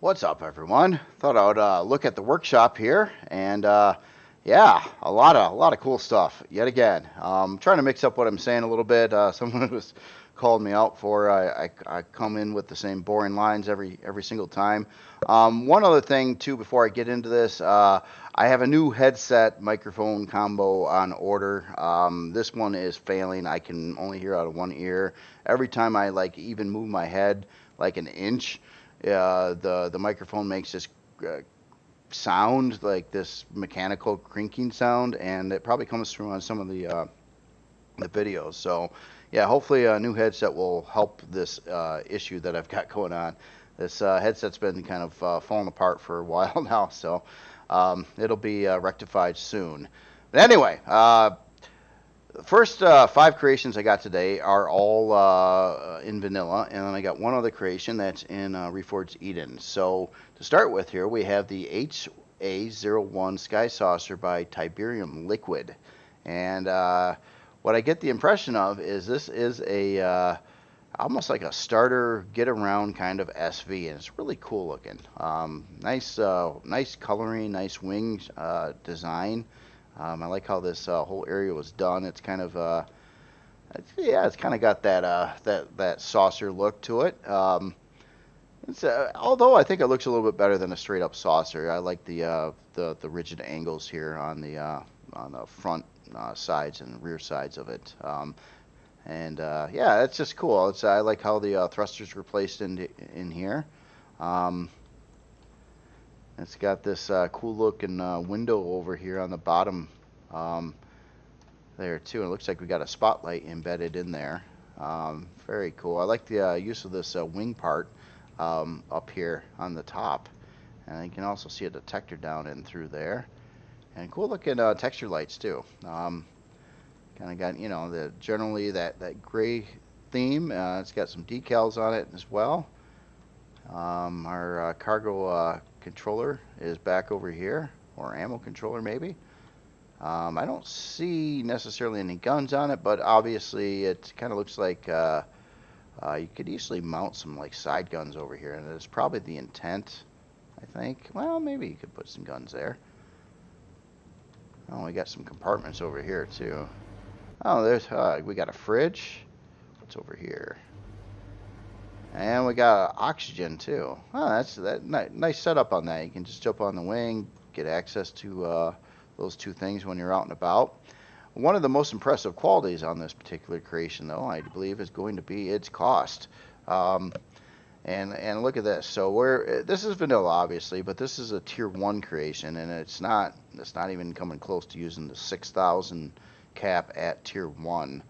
What's up, everyone? Thought I would look at the workshop here, and yeah, a lot of cool stuff yet again. Trying to mix up what I'm saying a little bit. Someone was called me out for I come in with the same boring lines every single time. One other thing too before I get into this, I have a new headset microphone combo on order. This one is failing. I can only hear out of one ear. Every time I like even move my head like an inch, the microphone makes this uh, sound like this mechanical crinking sound, and it probably comes through on some of the videos. So yeah, hopefully a new headset will help this issue that I've got going on. This headset's been kind of falling apart for a while now, so it'll be rectified soon. But anyway, the first five creations I got today are all in vanilla, and then I got one other creation that's in Reforged Eden. So to start with here, we have the HA01 Skysaucer by TiberiumLiquid. And what I get the impression of is this is a almost like a starter get around kind of SV, and it's really cool looking. Nice coloring, nice wing design. I like how this whole area was done. It's kind of it's kind of got that saucer look to it. Although I think it looks a little bit better than a straight up saucer. I like the rigid angles here on the front sides and rear sides of it. And yeah, it's just cool. I like how the thrusters were placed in here. Um, it's got this cool looking window over here on the bottom um, there too. And it looks like we got a spotlight embedded in there. Very cool. I like the use of this wing part up here on the top. And you can also see a detector down in through there. And cool looking texture lights too. Kind of got, generally that gray theme. It's got some decals on it as well. Our cargo controller is back over here, or ammo controller maybe. I don't see necessarily any guns on it, but obviously it kind of looks like you could easily mount some like side guns over here, and it's probably the intent, I think. Well, maybe you could put some guns there. Oh, we got some compartments over here too. Oh, we got a fridge. What's over here? And we got oxygen too. Oh, that's nice setup on that. You can just jump on the wing, get access to those two things when you're out and about. One of the most impressive qualities on this particular creation, though, I believe, is going to be its cost. And look at this. So this is vanilla, obviously, but this is a tier 1 creation, and it's not even coming close to using the 6,000 cap at tier 1.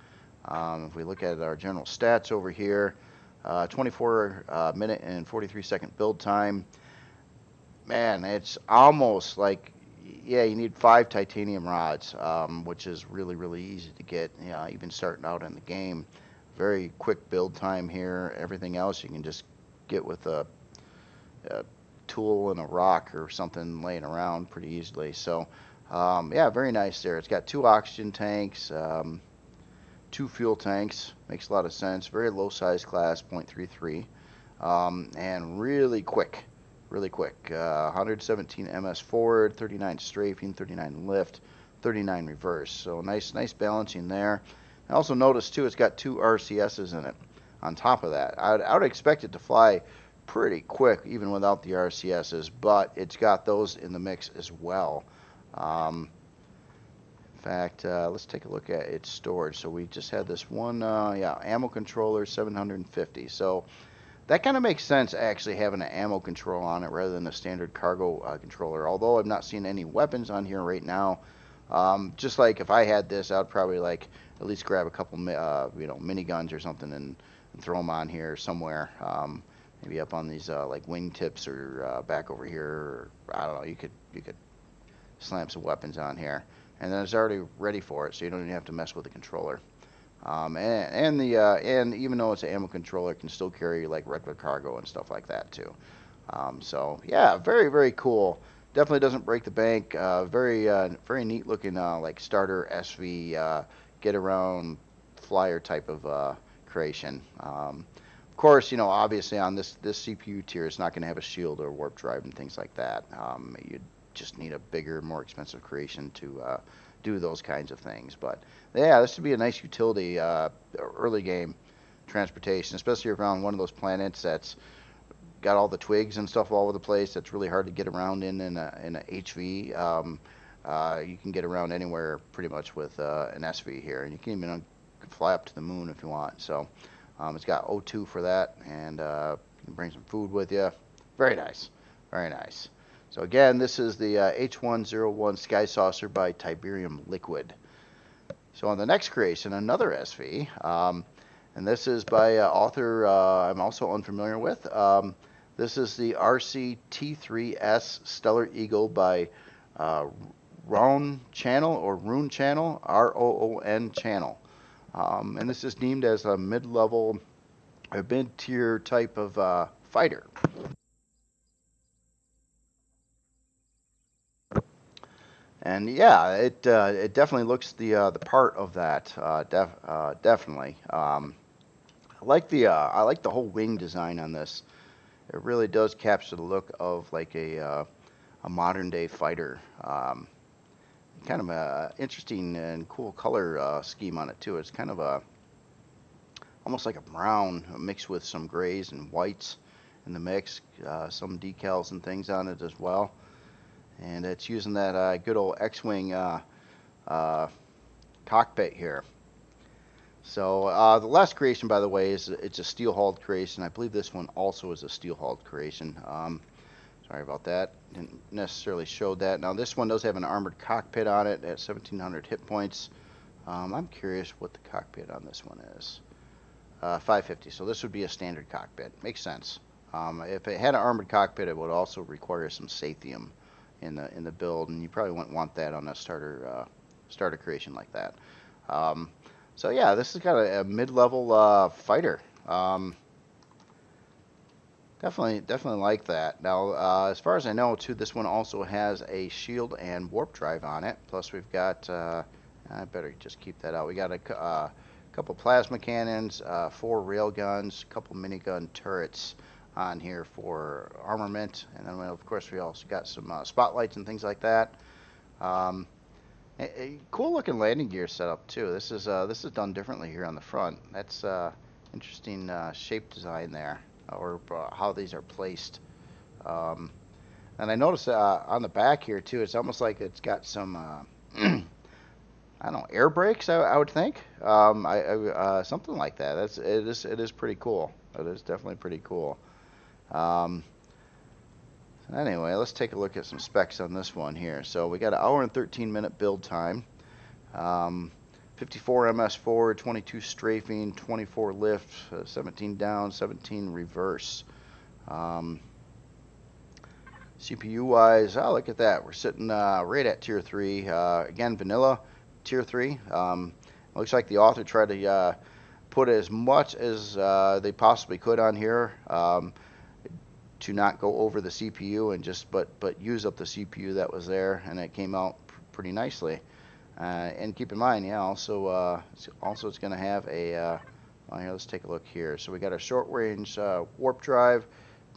If we look at our general stats over here, 24 minute and 43 second build time. Man, it's almost like, yeah, you need 5 titanium rods, which is really easy to get, even starting out in the game. Very quick build time here. Everything else you can just get with a tool and a rock or something laying around pretty easily. So, yeah, very nice there. It's got 2 oxygen tanks, 2 fuel tanks. Makes a lot of sense. Very low size class, 0.33, and really quick. 117 ms forward, 39 strafing, 39 lift, 39 reverse. So nice balancing there. I also noticed too, it's got 2 RCSs in it. On top of that, I would expect it to fly pretty quick even without the RCSs, but it's got those in the mix as well. In fact, let's take a look at its storage. So we just had this one, ammo controller, 750. So that kind of makes sense, actually, having an ammo control on it rather than a standard cargo controller. Although I'm not seeing any weapons on here right now. Just like if I had this, I'd probably like at least grab a couple, miniguns or something and throw them on here somewhere. Maybe up on these like wingtips or back over here. Or, I don't know. You could slam some weapons on here, and then it's already ready for it, so you don't even have to mess with the controller. And even though it's an ammo controller, it can still carry like regular cargo and stuff like that too. So yeah, very cool. Definitely doesn't break the bank. Very neat looking like starter SV get around flyer type of creation. Of course, you know, obviously on this CPU tier, it's not going to have a shield or warp drive and things like that. You just need a bigger, more expensive creation to do those kinds of things. But yeah, this would be a nice utility early game transportation, especially around one of those planets that's got all the twigs and stuff all over the place. That's really hard to get around in a HV. You can get around anywhere pretty much with an SV here, and you can even fly up to the moon if you want. So it's got O2 for that, and you can bring some food with you. Very nice, very nice. So again, this is the H101 Skysaucer by TiberiumLiquid. So on the next creation, another SV, and this is by author I'm also unfamiliar with. This is the RC-T3S Stellar Eagle by Rune Channel, ROON Channel. And this is deemed as a mid-level, a mid-tier type of fighter. And yeah, it definitely looks the part of that. Definitely. I like the whole wing design on this. It really does capture the look of like a modern day fighter. Kind of a interesting and cool color scheme on it too. It's kind of almost like a brown mixed with some grays and whites in the mix. Some decals and things on it as well. And it's using that good old X-Wing cockpit here. So the last creation, by the way, it's a steel-hulled creation. I believe this one also is a steel-hulled creation. Sorry about that. Didn't necessarily show that. Now this one does have an armored cockpit on it at 1,700 hit points. I'm curious what the cockpit on this one is. 550. So this would be a standard cockpit. Makes sense. If it had an armored cockpit, it would also require some Sathium in the build, and you probably wouldn't want that on a starter creation like that. So yeah, this is kind of a mid-level fighter. Definitely like that. Now, as far as I know, too, this one also has a shield and warp drive on it. Plus, we've got I better just keep that out. We got a couple plasma cannons, 4 rail guns, a couple minigun turrets on here for armament, and then of course we also got some spotlights and things like that. A cool looking landing gear setup too. This is done differently here on the front. That's interesting shape design there, or how these are placed. And I noticed on the back here too, it's almost like it's got some I don't know, air brakes. I would think something like that. It is pretty cool. It is definitely pretty cool. Anyway, let's take a look at some specs on this one here. So we got an hour and 13-minute build time, 54 MS forward, 22 strafing, 24 lift, 17 down, 17 reverse. CPU wise, oh, look at that. We're sitting right at tier 3. Again, vanilla tier 3. Looks like the author tried to put as much as they possibly could on here. To not go over the CPU and just but use up the CPU that was there, and it came out pretty nicely. And keep in mind, yeah, also it's going to have a well, here, let's take a look here. So we got a short range warp drive,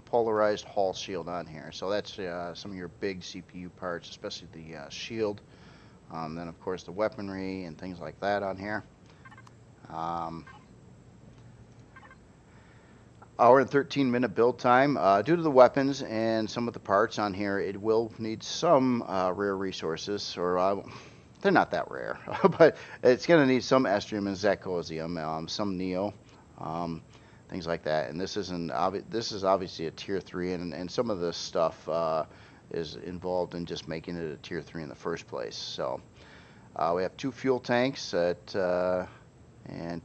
polarized hull shield on here. So that's some of your big CPU parts, especially the shield. Then of course the weaponry and things like that on here. Hour and 13-minute build time. Due to the weapons and some of the parts on here, it will need some rare resources, or they're not that rare, but it's going to need some estrium and zirconium, some neo, things like that. And this is obviously a tier 3, and some of this stuff is involved in just making it a tier 3 in the first place. So we have 2 fuel tanks and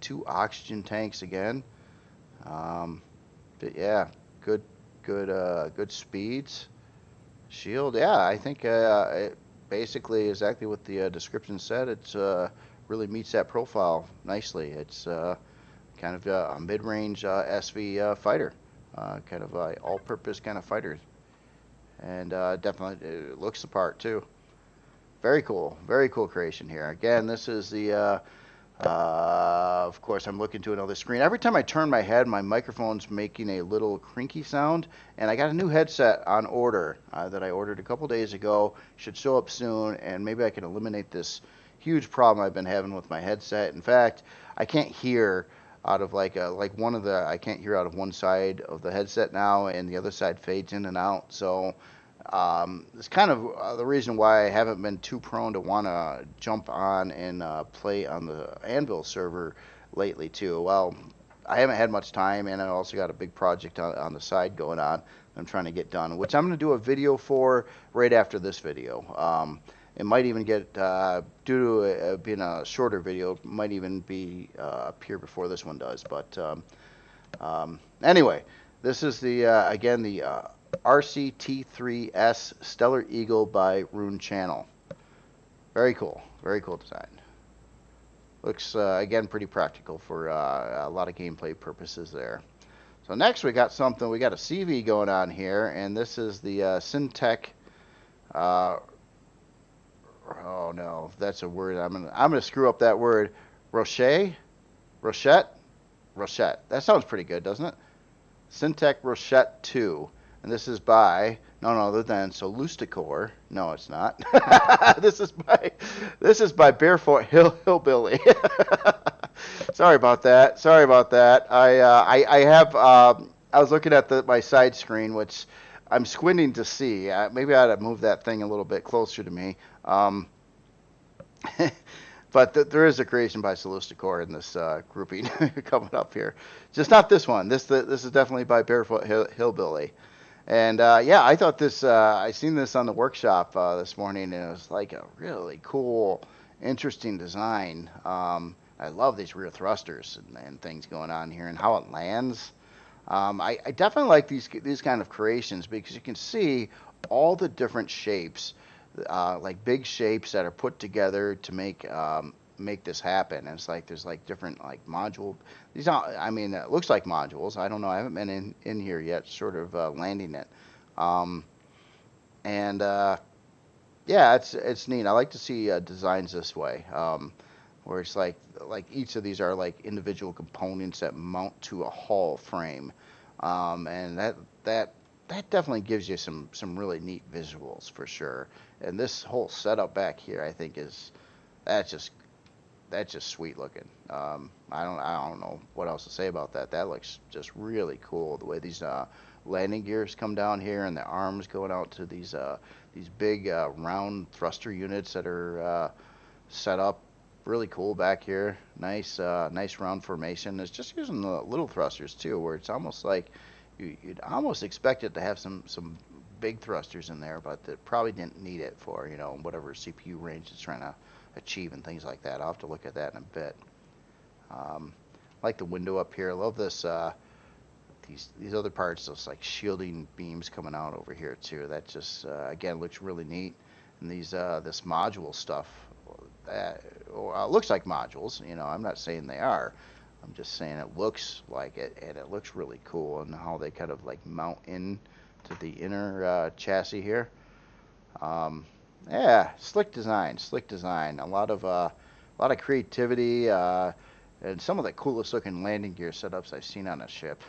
2 oxygen tanks again. But yeah, good speeds. Shield, yeah, I think it basically exactly what the description said. It's really meets that profile nicely. It's kind of a mid-range SV fighter, kind of a all-purpose kind of fighter, and definitely it looks the part too. Very cool creation here. Again, this is the Of course, I'm looking to another screen. Every time I turn my head, my microphone's making a little crinky sound. And I got a new headset on order that I ordered a couple days ago. Should show up soon, and maybe I can eliminate this huge problem I've been having with my headset. In fact, I can't hear out of I can't hear out of one side of the headset now, and the other side fades in and out. So it's kind of the reason why I haven't been too prone to want to jump on and play on the Anvil server lately too. Well, I haven't had much time, and I also got a big project on the side going on I'm trying to get done, which I'm going to do a video for right after this video. It might even get, due to it being a shorter video, it might even be appear before this one does. But anyway, this is the, again, the RCT3S Stellar Eagle by Rune Channel. Very cool design. Looks, again, pretty practical for a lot of gameplay purposes there. So next we got a CV going on here, and this is the Syntec, oh no, that's a word, I'm gonna screw up that word, rochette. That sounds pretty good, doesn't it? Syntec Rochette 2. And this is by none other than Solusticor. No, it's not. This is by Barefoot Hillbilly. Sorry about that. I was looking at my side screen, which I'm squinting to see. Maybe I ought to move that thing a little bit closer to me. But there is a creation by Solusticor in this grouping coming up here. Just not this one. This is definitely by Barefoot Hillbilly. And yeah, I thought this, I seen this on the workshop this morning, and it was like a really cool, interesting design. I love these rear thrusters and things going on here and how it lands. I definitely like these kind of creations because you can see all the different shapes, like big shapes that are put together to make this happen. And it's like there's like different like module. These are, I mean, it looks like modules. I don't know. I haven't been in here yet, sort of landing it. Yeah, it's neat. I like to see designs this way, where it's like each of these are like individual components that mount to a hull frame, and that definitely gives you some really neat visuals for sure. And this whole setup back here, I think that's just sweet looking. I don't know what else to say about that. That looks just really cool. The way these landing gears come down here and the arms going out to these big round thruster units that are set up. Really cool back here. Nice round formation. It's just using the little thrusters too, where it's almost like you'd almost expect it to have some big thrusters in there, but it probably didn't need it for whatever CPU range it's trying to achieve and things like that. I'll have to look at that in a bit. Like the window up here. I love this. These other parts, those like shielding beams coming out over here too. That just again looks really neat. And these this module stuff looks like modules. I'm not saying they are. I'm just saying it looks like it, and it looks really cool. And how they kind of like mount in to the inner chassis here. Yeah, slick design. A lot of creativity, and some of the coolest looking landing gear setups I've seen on a ship.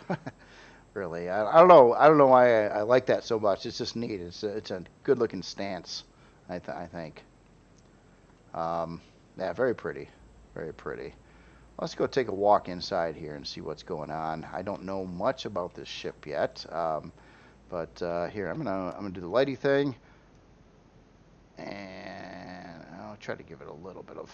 Really, I don't know why I like that so much. It's just neat. It's a good looking stance, I think. Yeah, very pretty. Let's go take a walk inside here and see what's going on. I don't know much about this ship yet, but here I'm gonna do the lighty thing. And I'll try to give it a little bit of...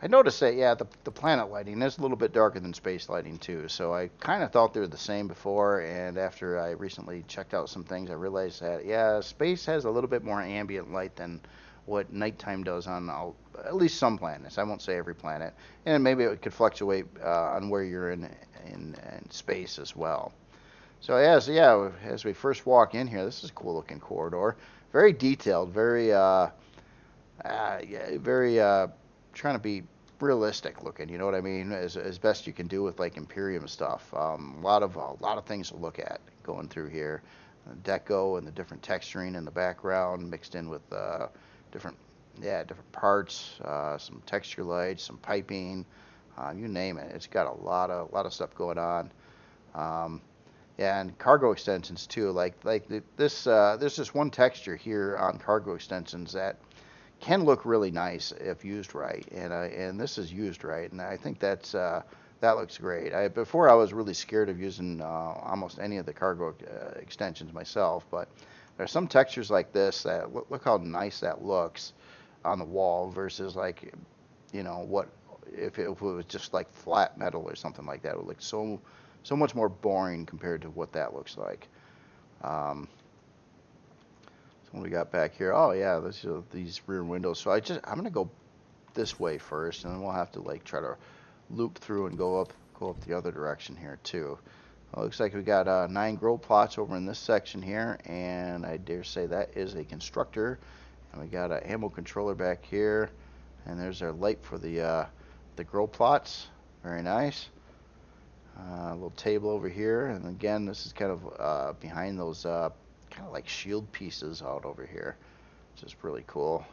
I noticed that, yeah, the planet lighting is a little bit darker than space lighting, too. So I kind of thought they were the same before, and after I recently checked out some things, I realized that, yeah, space has a little bit more ambient light than what nighttime does on at least some planets. I won't say every planet. And maybe it could fluctuate on where you're in space as well. So as we first walk in here, this is a cool looking corridor. Very detailed, very trying to be realistic looking. You know what I mean? As best you can do with like Empyrion stuff. A lot of things to look at going through here. Deco and the different texturing in the background mixed in with different parts, some texture lights, some piping. You name it. It's got a lot of stuff going on. Um, yeah, and cargo extensions too. This, there's this one texture here on cargo extensions that can look really nice if used right, and this is used right, and I think that looks great. Before I was really scared of using almost any of the cargo extensions myself, but there's some textures like this that look how nice that looks on the wall versus like, what if it was just like flat metal or something like that. It would look so much more boring compared to what that looks like. So what we got back here? Oh yeah, these rear windows. So I'm gonna go this way first, and then we'll have to like try to loop through and go up the other direction here too. Well, looks like we got 9 grow plots over in this section here, and I dare say that is a constructor. And we got an ammo controller back here, and there's our light for the grow plots. Very nice. A little table over here, and again, this is kind of behind those kind of like shield pieces out over here, which is really cool.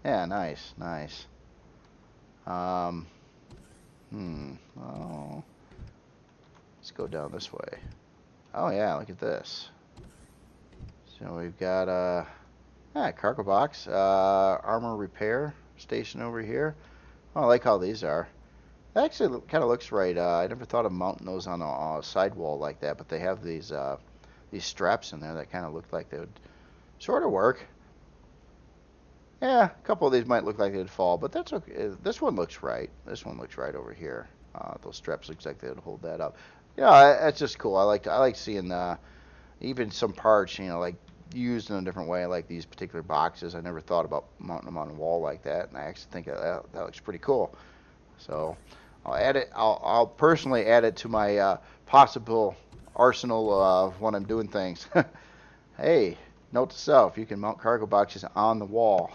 Yeah, nice. Oh, let's go down this way. Oh yeah, look at this. So we've got cargo box, armor repair station over here. Oh, I like how these are. That actually kind of looks right. I never thought of mounting those on a sidewall like that, but they have these straps in there that kind of look like they would sort of work. Yeah, a couple of these might look like they'd fall, but that's okay. This one looks right. This one looks right over here. Those straps looks like they would hold that up. Yeah, that's just cool. I like seeing even some parts, like used in a different way, like these particular boxes. I never thought about mounting them on a wall like that, and I actually think that looks pretty cool. So I'll add it. I'll personally add it to my possible arsenal of when I'm doing things. Hey, note to self: you can mount cargo boxes on the wall.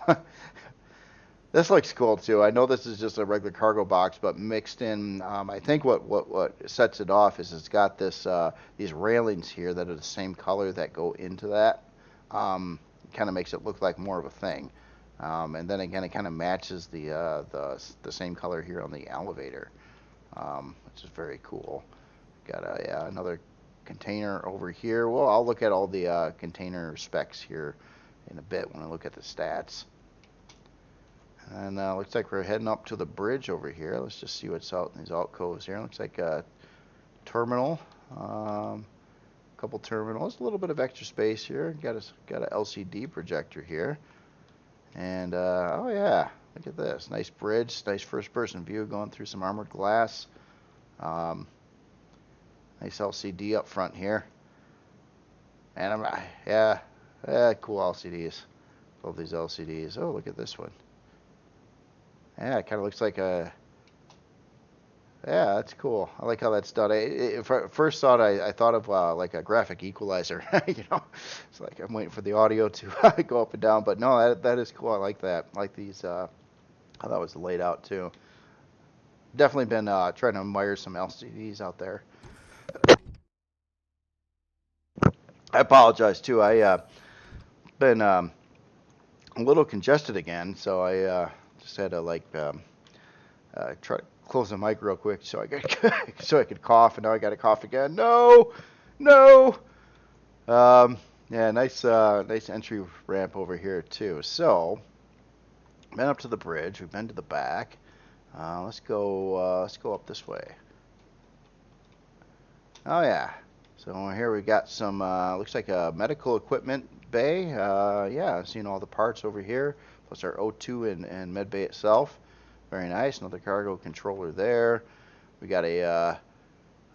This looks cool too. I know this is just a regular cargo box, but mixed in. I think what sets it off is it's got these railings here that are the same color that go into that. Kind of makes it look like more of a thing. And then again, it kind of matches the same color here on the elevator, which is very cool. Got another container over here. Well, I'll look at all the container specs here in a bit when I look at the stats. And looks like we're heading up to the bridge over here. Let's just see what's out in these alcoves here. Looks like a terminal, couple terminals, a little bit of extra space here. Got a LCD projector here. And oh yeah, look at this. Nice bridge, nice first-person view going through some armored glass. Nice LCD up front here. And cool LCDs. Love these LCDs. Oh, look at this one. Yeah, it kind of looks like yeah, that's cool. I like how that's done. First thought, I thought of like a graphic equalizer. It's like I'm waiting for the audio to go up and down. But no, that is cool. I like that. I like these. How that was laid out too. Definitely been trying to admire some LCDs out there. I apologize too. I been a little congested again, so I just had to try to close the mic real quick so I could cough, and now I got to cough again. No. Yeah, nice entry ramp over here too. So, been up to the bridge. We've been to the back. Let's go up this way. Oh yeah. So here we got some looks like a medical equipment bay. Yeah, seeing all the parts over here, plus our O2 and med bay itself. Very nice. Another cargo controller there. We got a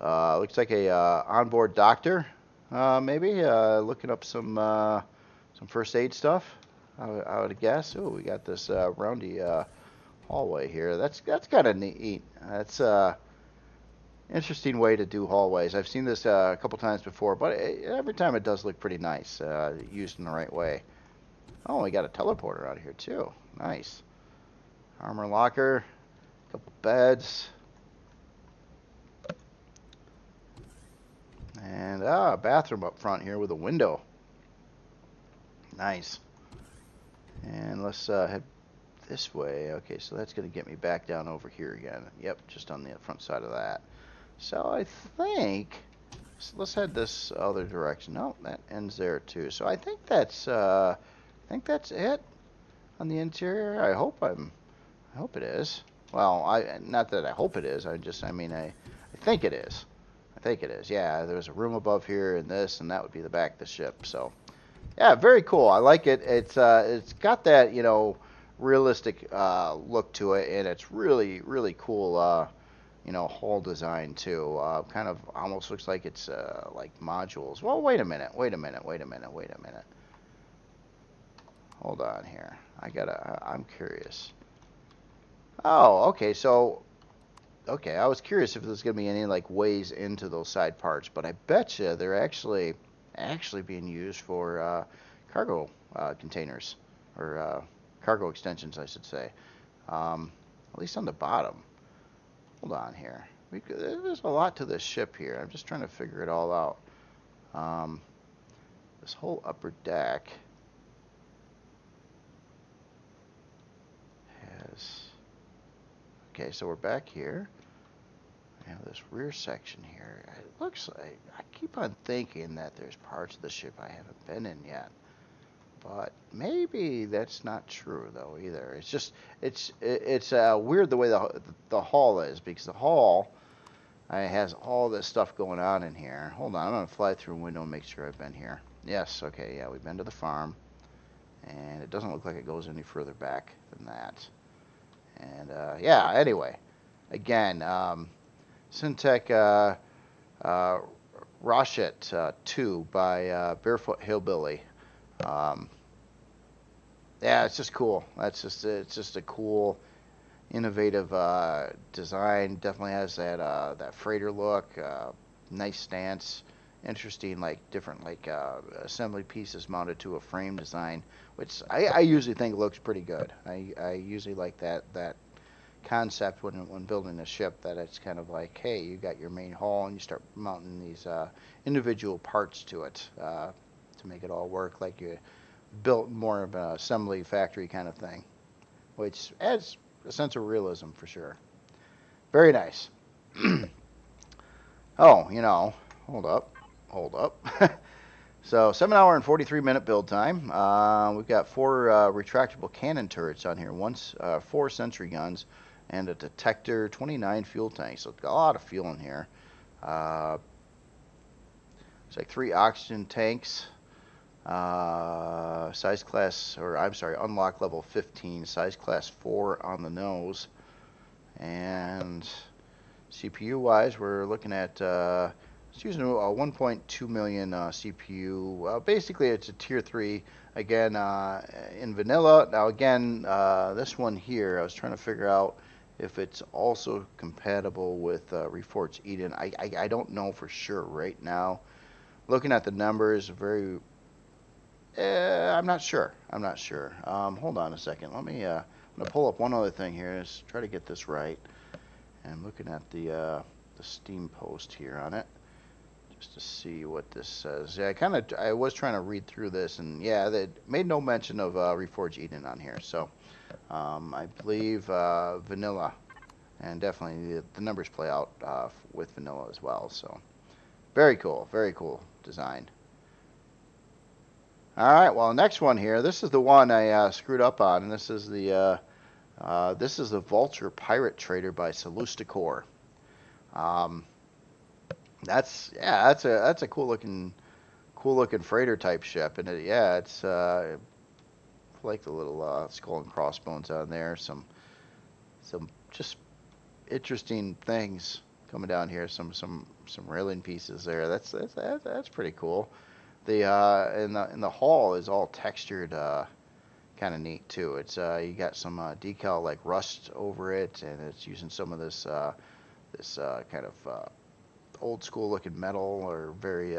looks like a onboard doctor, maybe looking up some first aid stuff. I would guess. Oh, we got this roundy hallway here. That's kind of neat. That's interesting way to do hallways. I've seen this a couple times before, but every time it does look pretty nice, used in the right way. Oh, we got a teleporter out here too. Nice. Armor locker, couple beds, and a bathroom up front here with a window. Nice. And let's head this way. Okay, so that's going to get me back down over here again. Yep, just on the front side of that. So I think, so let's head this other direction. No, that ends there too. So I think that's it on the interior. I hope it is. Well, not that I hope it is. I mean, I think it is. I think it is. Yeah, there's a room above here and this, and that would be the back of the ship. So, yeah, very cool. I like it. It's got that, you know, realistic look to it, and it's really, really cool, you know, hull design too. Kind of almost looks like it's like modules. Well, wait a minute. Hold on here. I'm curious. Oh, okay. So, okay, I was curious if there's going to be any like ways into those side parts, but I bet you they're actually being used for cargo containers or cargo extensions, I should say. At least on the bottom. Hold on here. There's a lot to this ship here. I'm just trying to figure it all out. This whole upper deck has... Okay, so we're back here. We have this rear section here. It looks like... I keep on thinking that there's parts of the ship I haven't been in yet. But maybe that's not true, though, either. It's just... It's weird the way the hull is, because the hull has all this stuff going on in here. Hold on, I'm going to fly through a window and make sure I've been here. Yes, okay, yeah, we've been to the farm. And it doesn't look like it goes any further back than that. And, yeah, anyway. Again, Syntec Rochette 2 by Barefoot Hillbilly. Yeah, it's just cool. It's just a cool, innovative design. Definitely has that freighter look. Nice stance. Interesting, like different assembly pieces mounted to a frame design, which I usually think looks pretty good. I usually like that concept when building a ship, that it's kind of like, hey, you got your main hull and you start mounting these individual parts to it to make it all work like you built more of an assembly factory kind of thing, which adds a sense of realism for sure. Very nice. Oh, you know, hold up. So 7 hour and 43 minute build time. We've got 4 retractable cannon turrets on here, 4 sentry guns, and a detector, 29 fuel tanks. So it's got a lot of fuel in here. It's like 3 oxygen tanks. Size class, or I'm sorry, unlock level 15, size class 4 on the nose. And CPU wise, we're looking at it's using a 1.2 million CPU. Basically, it's a tier 3 again in vanilla. Now again, this one here, I was trying to figure out if it's also compatible with Reforged Eden. I don't know for sure right now. Looking at the numbers, I'm not sure. Hold on a second. I'm gonna pull up one other thing here. Let's try to get this right. And I'm looking at the Steam post here on it, just to see what this says. Yeah, I was trying to read through this, and yeah, they made no mention of Reforged Eden on here. So I believe vanilla, and definitely the numbers play out with vanilla as well. So very cool design. All right, well, next one here. This is the one I screwed up on, and this is the Vulture Pirate Trader by Salustacor. That's a cool looking freighter type ship, and it's like the little skull and crossbones on there. Some just interesting things coming down here. Some railing pieces there. That's pretty cool. The in the hull is all textured, kind of neat too. It's you got some decal like rust over it, and it's using some of this kind of old school looking metal, or very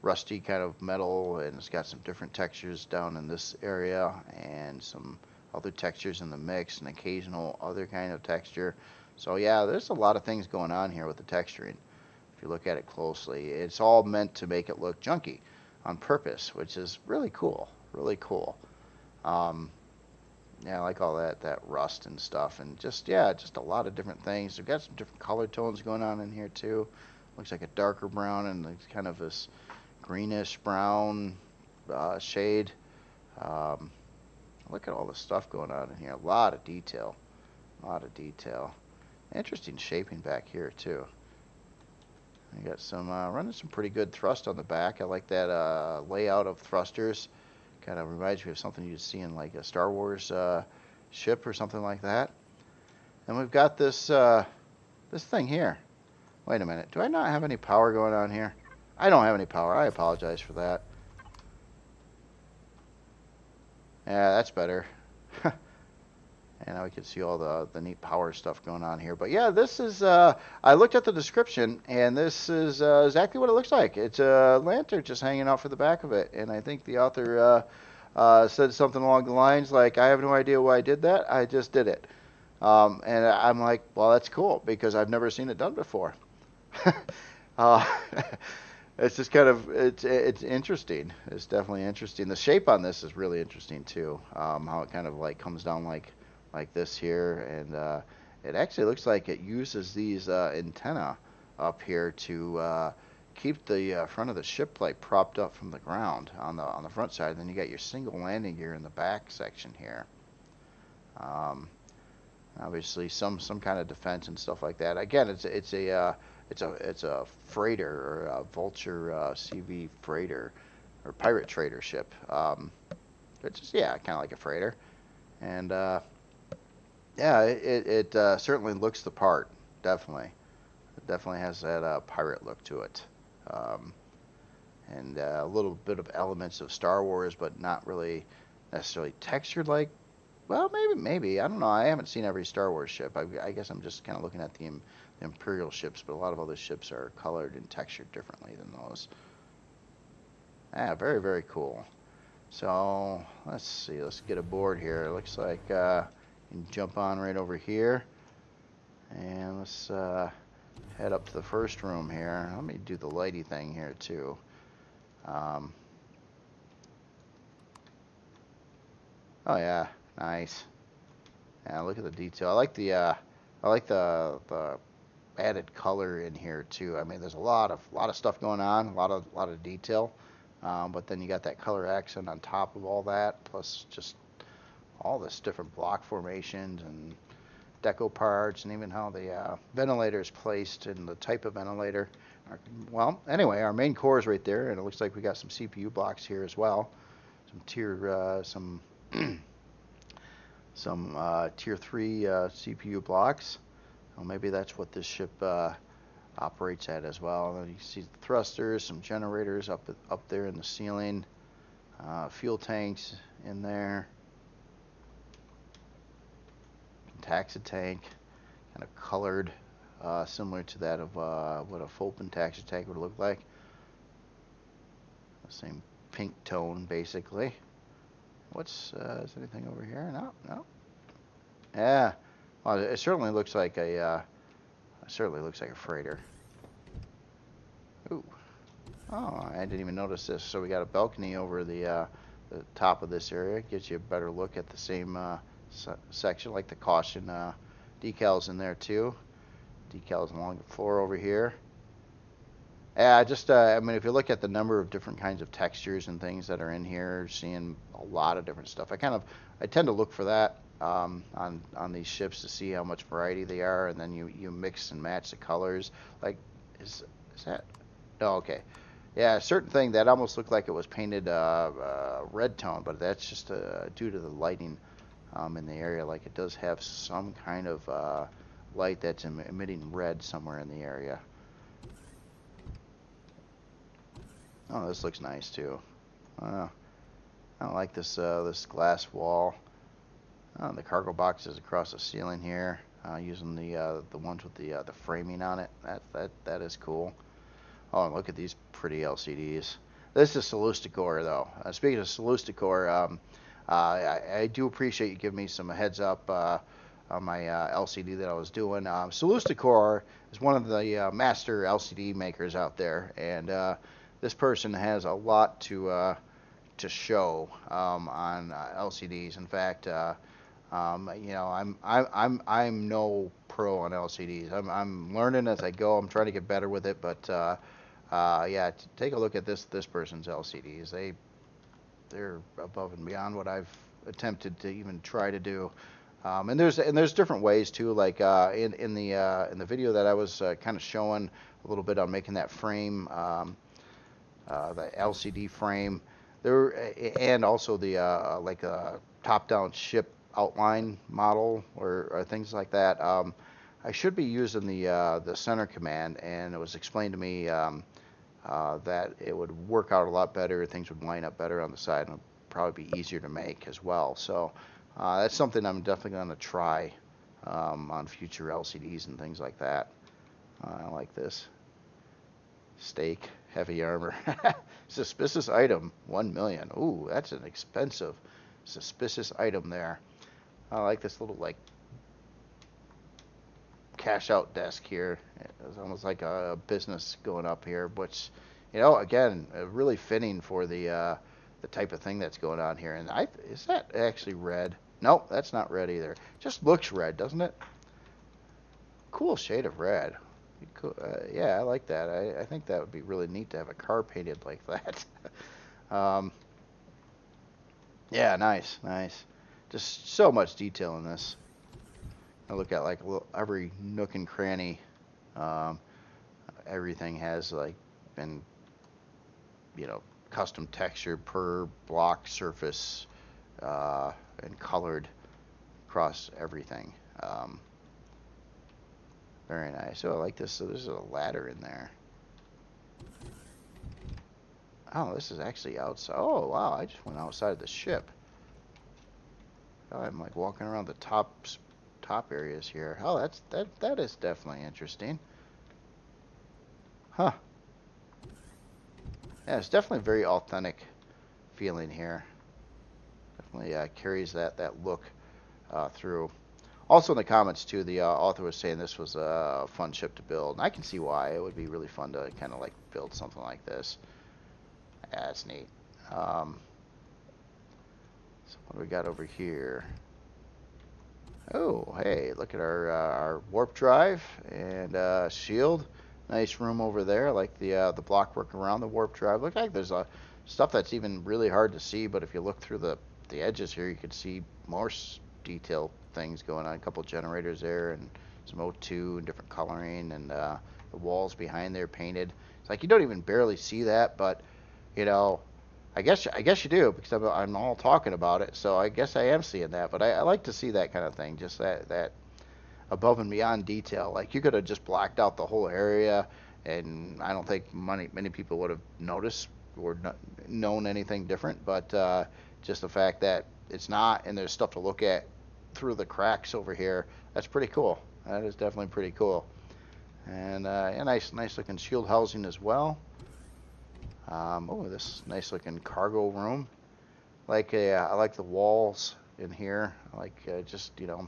rusty kind of metal, and it's got some different textures down in this area and some other textures in the mix, and occasional other kind of texture. So yeah, there's a lot of things going on here with the texturing. If you look at it closely, it's all meant to make it look junky on purpose, which is really cool. Yeah, I like all that rust and stuff, and just yeah, just a lot of different things. We've got some different color tones going on in here too. Looks like a darker brown and it's kind of this greenish brown shade. Um, Look at all the stuff going on in here. A lot of detail. A lot of detail. Interesting shaping back here too. I got some running some pretty good thrust on the back. I like that layout of thrusters. Kind of reminds me of something you'd see in like a Star Wars ship or something like that. And we've got this this thing here. Wait a minute. Do I not have any power going on here? I don't have any power. I apologize for that. Yeah, that's better. And now we can see all the neat power stuff going on here. But yeah, this is, I looked at the description, and this is exactly what it looks like. It's a lantern just hanging out for the back of it. And I think the author said something along the lines like, I have no idea why I did that. I just did it. And I'm like, well, that's cool, because I've never seen it done before. uh, it's just kind of, it's interesting. It's definitely interesting. The shape on this is really interesting, too. How it kind of like comes down like this here, and it actually looks like it uses these antenna up here to keep the front of the ship like propped up from the ground on the front side. And then you got your single landing gear in the back section here. Obviously, some kind of defense and stuff like that. Again, it's a freighter or a Vulture CV freighter or pirate trader ship. It's just, yeah, kind of like a freighter, and yeah, it certainly looks the part. Definitely, it definitely has that pirate look to it, and a little bit of elements of Star Wars, but not really necessarily textured like. Well, maybe I don't know. I haven't seen every Star Wars ship. I guess I'm just kind of looking at the Imperial ships, but a lot of other ships are colored and textured differently than those. Yeah, very, very cool. So let's see. Let's get aboard here. It looks like you can jump on right over here, and let's head up to the first room here. Let me do the lighty thing here too. Oh yeah, nice. Yeah, look at the detail. I like the added color in here too. I mean, there's a lot of stuff going on, a lot of detail, but then you got that color accent on top of all that, plus just all this different block formations and deco parts, and even how the ventilator is placed and the type of ventilator. Well, anyway, our main core is right there, and it looks like we got some CPU blocks here as well, some tier 3 CPU blocks. Well, maybe that's what this ship operates at as well. You can see the thrusters, some generators up there in the ceiling, fuel tanks in there, taxi tank, kind of colored, similar to that of what a Fulton taxi tank would look like. The same pink tone, basically. Is anything over here? No. Yeah. Well, it certainly looks like a freighter. Ooh. Oh, I didn't even notice this. So we got a balcony over the top of this area. Gives you a better look at the same section, like the caution decals in there too. Decals along the floor over here. Yeah, I mean, if you look at the number of different kinds of textures and things that are in here, seeing a lot of different stuff. I tend to look for that on these ships to see how much variety they are, and then you mix and match the colors. Like, is that? Oh, okay. Yeah, a certain thing that almost looked like it was painted red tone, but that's just due to the lighting in the area. Like, it does have some kind of light that's emitting red somewhere in the area. Oh, this looks nice too. I like this glass wall. The cargo boxes across the ceiling here, using the ones with the framing on it. That is cool. Oh, and look at these pretty LCDs. This is Celesticore though. Speaking of Celesticore, I do appreciate you giving me some heads up on my LCD that I was doing. Celesticore is one of the master LCD makers out there, and this person has a lot to show on LCDs. In fact, You know, I'm no pro on LCDs. I'm learning as I go. I'm trying to get better with it, but yeah, take a look at this person's LCDs. They're above and beyond what I've attempted to even try to do. And there's different ways too. Like in the video that I was kind of showing a little bit on making that frame, the LCD frame, there, and also the like a top-down ship outline model or things like that. I should be using the center command, and it was explained to me that it would work out a lot better. Things would line up better on the side, and it would probably be easier to make as well. So that's something I'm definitely going to try on future LCDs and things like that. I like this. Steak, heavy armor. Suspicious item, 1 million. Ooh, that's an expensive suspicious item there. I like this little like cash out desk here. It's almost like a business going up here, which, you know, again, really fitting for the type of thing that's going on here. And is that actually red? Nope, that's not red either. Just looks red, doesn't it? Cool shade of red. Cool. Yeah, I like that. I think that would be really neat to have a car painted like that. Yeah, nice. Just so much detail in this. I look at like every nook and cranny. Everything has like been, you know, custom texture per block surface and colored across everything. Very nice. So I like this. So there's a ladder in there. Oh, this is actually outside. Oh, wow. I just went outside the ship. I'm like walking around the top areas here. Oh, that is definitely interesting. Huh. Yeah, it's definitely very authentic feeling here. Definitely carries that look through. Also in the comments too, the author was saying this was a fun ship to build. And I can see why. It would be really fun to kind of like build something like this. Yeah, that's neat. So what do we got over here? Oh, hey, look at our warp drive and shield. Nice room over there. I like the block work around the warp drive. Look like there's stuff that's even really hard to see, but if you look through the edges here, you can see more detailed things going on. A couple generators there and some O2 and different coloring, and the walls behind there painted. It's like you don't even barely see that, but you know, I guess you do, because I'm all talking about it, so I guess I am seeing that. But I like to see that kind of thing, just that above and beyond detail. Like you could have just blacked out the whole area, and I don't think many people would have noticed or known anything different. But just the fact that it's not, and there's stuff to look at through the cracks over here, that's pretty cool. That is definitely pretty cool. And a nice looking shield housing as well. Oh, this nice looking cargo room. I like the walls in here. I like just, you know,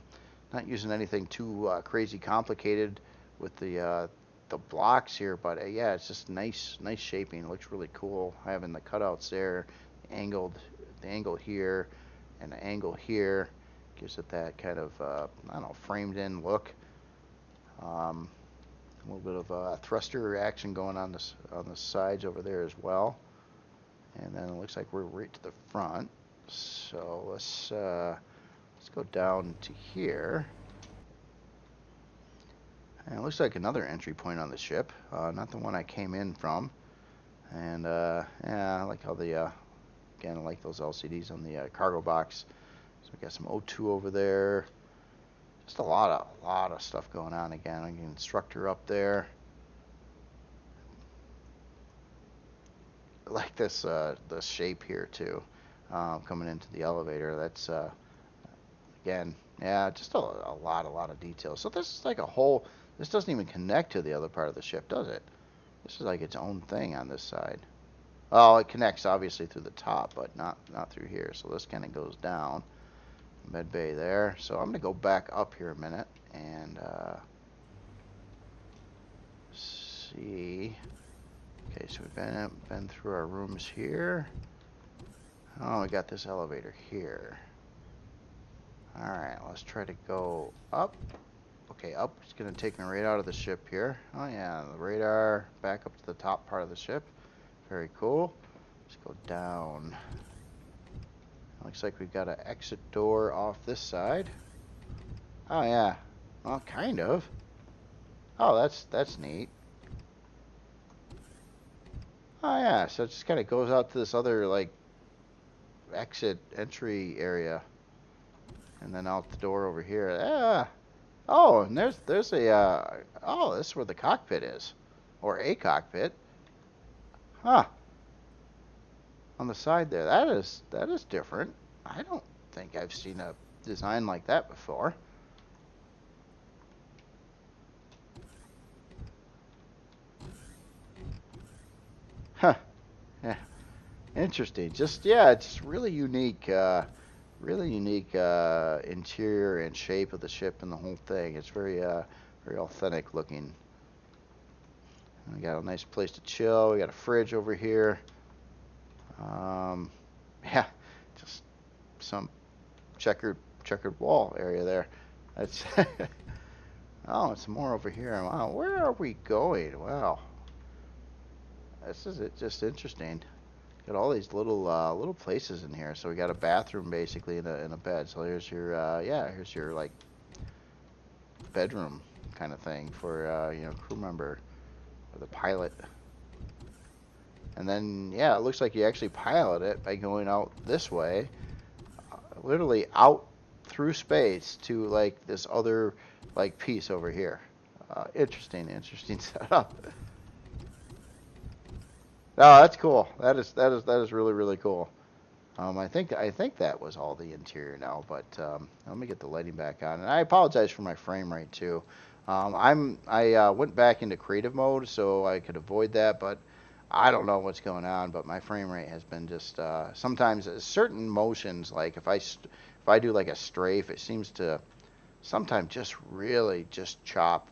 not using anything too crazy complicated with the blocks here, but yeah, it's just nice shaping. It looks really cool. Having the cutouts there, the angle here, and the angle here gives it that kind of I don't know, framed in look. A little bit of thruster action going on the sides over there as well. And then it looks like we're right to the front. So let's go down to here. And it looks like another entry point on the ship, not the one I came in from. And yeah, I like how again, I like those LCDs on the cargo box. So we got some O2 over there. Just a lot of stuff going on again. An instructor up there. I like this the shape here too, coming into the elevator. That's again, yeah, just a lot of detail. So this is like a whole. This doesn't even connect to the other part of the ship, does it? This is like its own thing on this side. Oh, it connects obviously through the top, but not through here. So this kind of goes down. Med bay there. So I'm gonna go back up here a minute and see. Okay, so we've been through our rooms here. Oh, we got this elevator here. Alright, let's try to go up. Okay, up. It's going to take me right out of the ship here. Oh yeah, the radar back up to the top part of the ship. Very cool. Let's go down. Looks like we've got an exit door off this side. Oh yeah. Well, kind of. Oh, that's neat. Oh yeah, so it just kind of goes out to this other like exit entry area, and then out the door over here. Yeah. Oh, and there's a oh, this is where the cockpit is, or a cockpit. Huh. On the side there, that is different. I don't think I've seen a design like that before. Huh. Yeah. Interesting. Just yeah, it's really unique. Really unique interior and shape of the ship and the whole thing. It's very authentic looking. We got a nice place to chill. We got a fridge over here. Yeah, just some checkered wall area there. That's oh, it's more over here. Wow, where are we going? Wow, this is just interesting. Got all these little places in here. So we got a bathroom basically in a bed. So here's your yeah, here's your like bedroom kind of thing for you know, crew member or the pilot. And then yeah, it looks like you actually pilot it by going out this way, literally out through space to like this other like piece over here. Interesting setup. Oh, that's cool. That is really cool. I think that was all the interior now, but let me get the lighting back on. And I apologize for my frame rate too. I went back into creative mode so I could avoid that, but I don't know what's going on. But my frame rate has been just sometimes certain motions, like if I do like a strafe, it seems to sometimes just really just chop,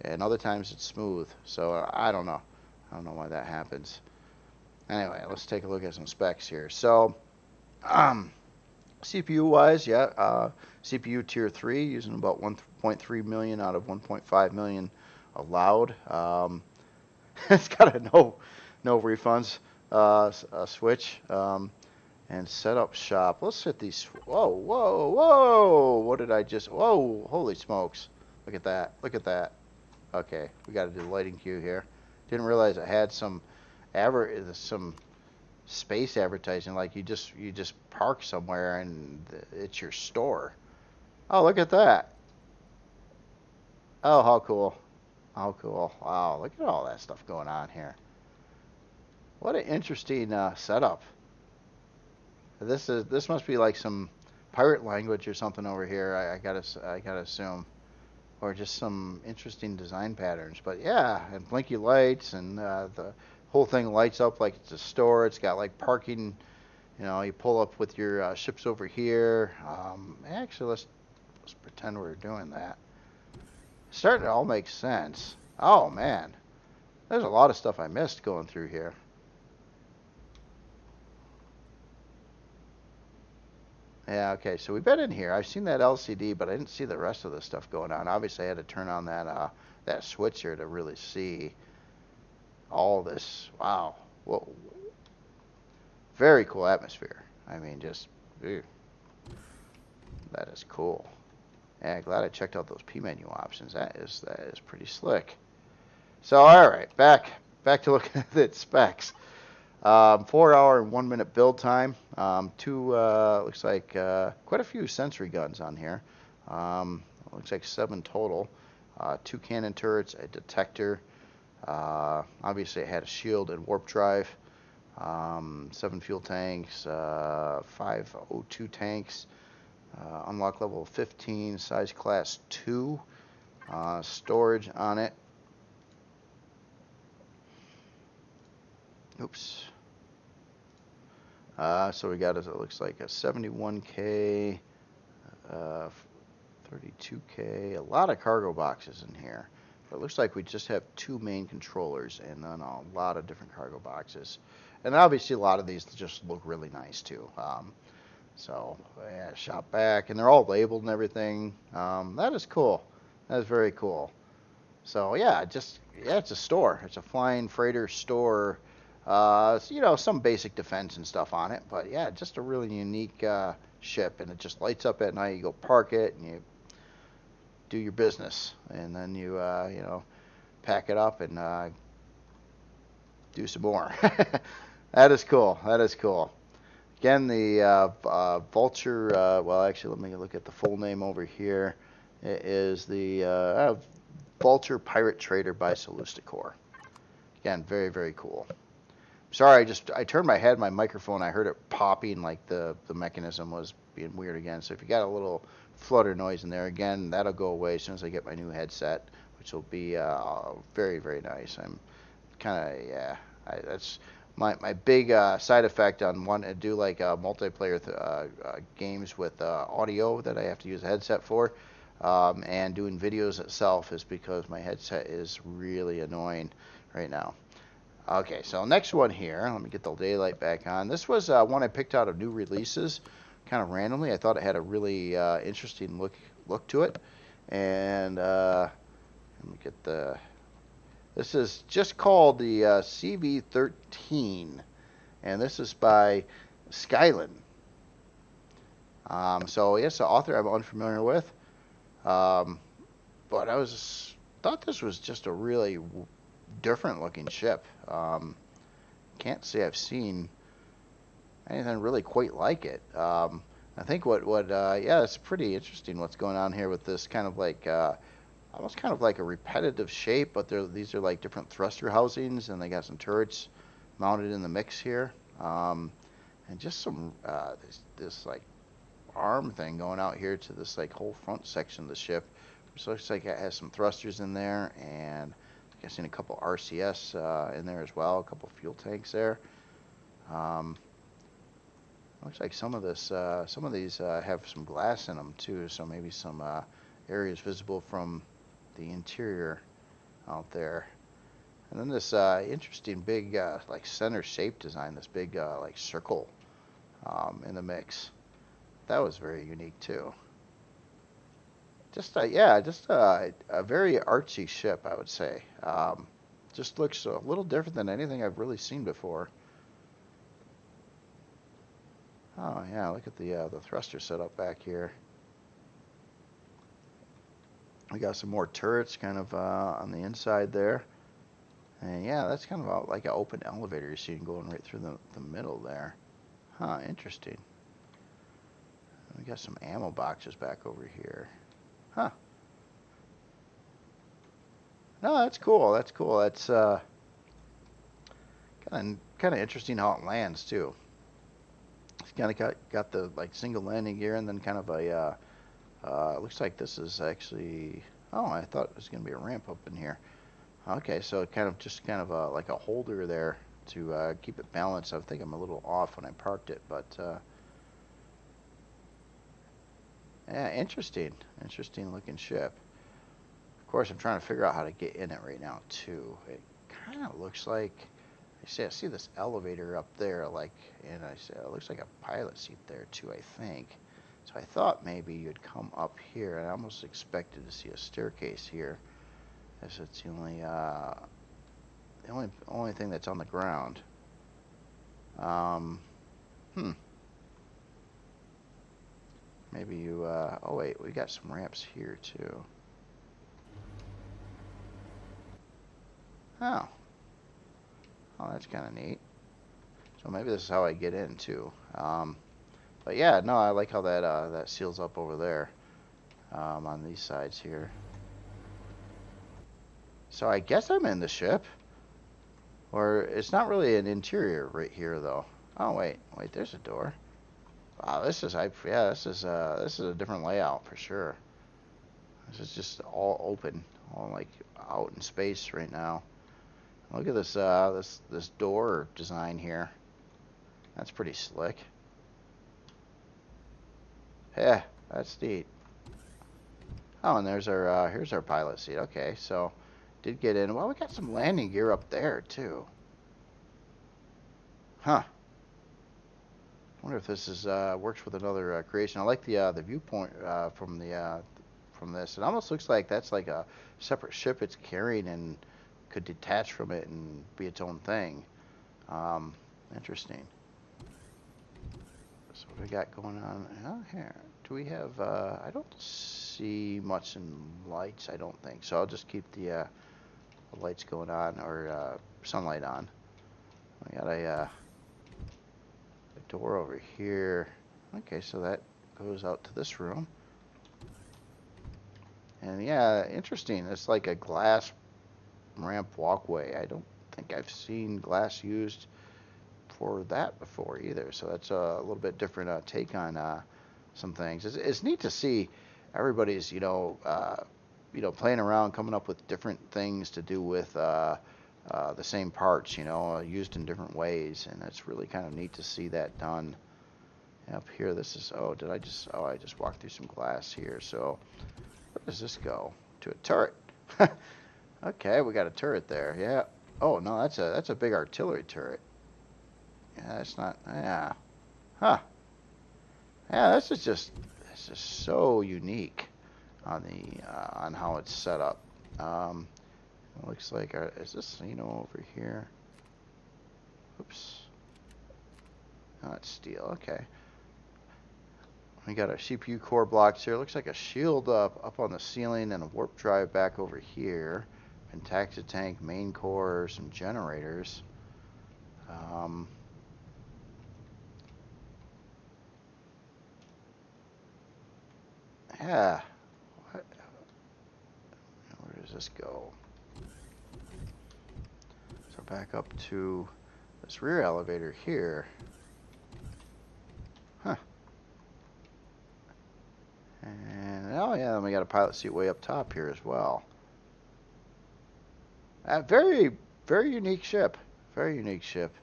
and other times it's smooth. So I don't know. I don't know why that happens. Anyway, let's take a look at some specs here. So, CPU wise, yeah, CPU tier 3 using about 1.3 million out of 1.5 million allowed. It's got a no refunds switch, and setup shop. Let's hit these. Whoa! What did I just? Whoa! Holy smokes! Look at that! Look at that! Okay, we got to do the lighting cue here. Didn't realize it had some space advertising, like you just park somewhere and it's your store. Oh, look at that. Oh, how cool. How cool. Wow, look at all that stuff going on here. What an interesting setup. This must be like some pirate language or something over here. I gotta assume, or just some interesting design patterns. But yeah, and blinky lights, and the whole thing lights up like it's a store. It's got like parking. You know, you pull up with your ships over here. Actually, let's pretend we're doing that. It's starting to all make sense. Oh man, there's a lot of stuff I missed going through here. Yeah, okay, so we've been in here. I've seen that LCD, but I didn't see the rest of the stuff going on. Obviously, I had to turn on that switch here to really see all this. Wow. Whoa. Very cool atmosphere. I mean, just, ew, that is cool. Yeah, glad I checked out those P menu options. That is pretty slick. So, all right, back to looking at the specs. 4 hour and 1 minute build time. Looks like quite a few sentry guns on here. Looks like 7 total. 2 cannon turrets, a detector. Obviously, it had a shield and warp drive. 7 fuel tanks, 5 O2 tanks. Unlock level 15, size class 2. Storage on it. Oops. So we got, it looks like a 71K, 32K, a lot of cargo boxes in here. But it looks like we just have 2 main controllers and then a lot of different cargo boxes. And obviously a lot of these just look really nice too. So yeah, shop back, and they're all labeled and everything. That is cool. That is very cool. So yeah, it's a store. It's a flying freighter store. So, some basic defense and stuff on it, but yeah, just a really unique ship, and it just lights up at night. You go park it, and you do your business, and then you pack it up and do some more. That is cool. That is cool. Again, the Vulture. Well, actually, let me look at the full name over here. It is the Vulture Pirate Trader by Solsticore. Again, very, very cool. Sorry, I turned my head, my microphone, I heard it popping like the mechanism was being weird again. So if you got a little flutter noise in there, again, that'll go away as soon as I get my new headset, which will be very, very nice. I'm kind of, yeah, that's my big side effect on wanting to do like multiplayer games with audio that I have to use a headset for. And doing videos itself is because my headset is really annoying right now. Okay, so next one here, let me get the daylight back on. This was one I picked out of new releases, kind of randomly. I thought it had a really interesting look to it. And let me get this is just called the CV13, and this is by Skylin. So yes, the author I'm unfamiliar with. But I thought this was just a really different looking ship. Can't say I've seen anything really quite like it. I think yeah, it's pretty interesting what's going on here with this kind of like almost kind of like a repetitive shape, but these are like different thruster housings, and they got some turrets mounted in the mix here, and just some this like arm thing going out here to this like whole front section of the ship, which looks like it has some thrusters in there, and I've seen a couple RCS in there as well, a couple fuel tanks there. Looks like some of these have some glass in them too, so maybe some areas visible from the interior out there. And then this interesting big like center shape design, this big like circle in the mix. That was very unique too. Just a very artsy ship, I would say. Just looks a little different than anything I've really seen before. Oh yeah, look at the thruster setup back here. We got some more turrets kind of on the inside there. And yeah, that's kind of like an open elevator you're seeing going right through the middle there. Huh, interesting. We got some ammo boxes back over here. Huh. No, that's cool. That's cool. That's kind of interesting how it lands too. It's kind of got the like single landing gear, and then kind of a looks like this is actually, oh, I thought it was going to be a ramp up in here. Okay, so kind of like a holder there to keep it balanced. I think I'm a little off when I parked it, but yeah, interesting looking ship. Of course, I'm trying to figure out how to get in it right now too. It kind of looks like, I see this elevator up there, like, and I say it looks like a pilot seat there too, I think. So I thought maybe you'd come up here, and I almost expected to see a staircase here, as it's the only thing that's on the ground. Maybe you. Oh wait, we got some ramps here too. Oh. Oh, that's kind of neat. So maybe this is how I get in too. But yeah, no, I like how that seals up over there on these sides here. So I guess I'm in the ship, or it's not really an interior right here though. Oh wait, there's a door. Wow, this is a different layout for sure. This is just all open, all like out in space right now. Look at this this door design here. That's pretty slick. Yeah, that's neat. Oh, and there's our here's our pilot seat. Okay, so did get in. Well, we got some landing gear up there too. Huh. wonder if this is works with another creation. I like the viewpoint from this. It almost looks like that's like a separate ship it's carrying and could detach from it and be its own thing. Interesting. So what do we got going on here? Do we have? I don't see much in lights. I don't think so. I'll just keep the lights going on, or sunlight on. We got a door over here. Okay, so that goes out to this room. And yeah, interesting. It's like a glass ramp walkway. I don't think I've seen glass used for that before either. So that's a little bit different take on some things. It's neat to see everybody's playing around, coming up with different things to do with the same parts, used in different ways, and it's really kind of neat to see that done. And up here, this is I just walked through some glass here. So where does this go? To a turret. Okay, we got a turret there. Yeah. Oh no, that's a big artillery turret. Yeah, that's not. Yeah. Huh. Yeah, this is just so unique on how it's set up. It looks like is this over here? Oops. No, it's steel. Okay. We got our CPU core blocks here. Looks like a shield up on the ceiling and a warp drive back over here. Pentaxa tank, main core, some generators. Yeah. Where does this go? So back up to this rear elevator here. Huh. And oh yeah, then we got a pilot seat way up top here as well. Very, very unique ship. Very unique ship.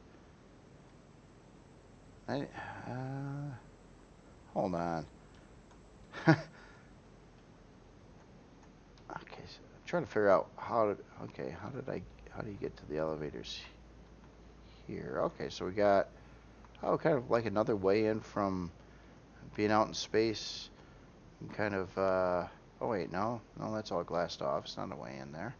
Hold on. Okay, so I'm trying to figure out how do you get to the elevators here? Okay, so we got kind of like another way in from being out in space. And kind of oh wait, no, that's all glassed off. It's not a way in there.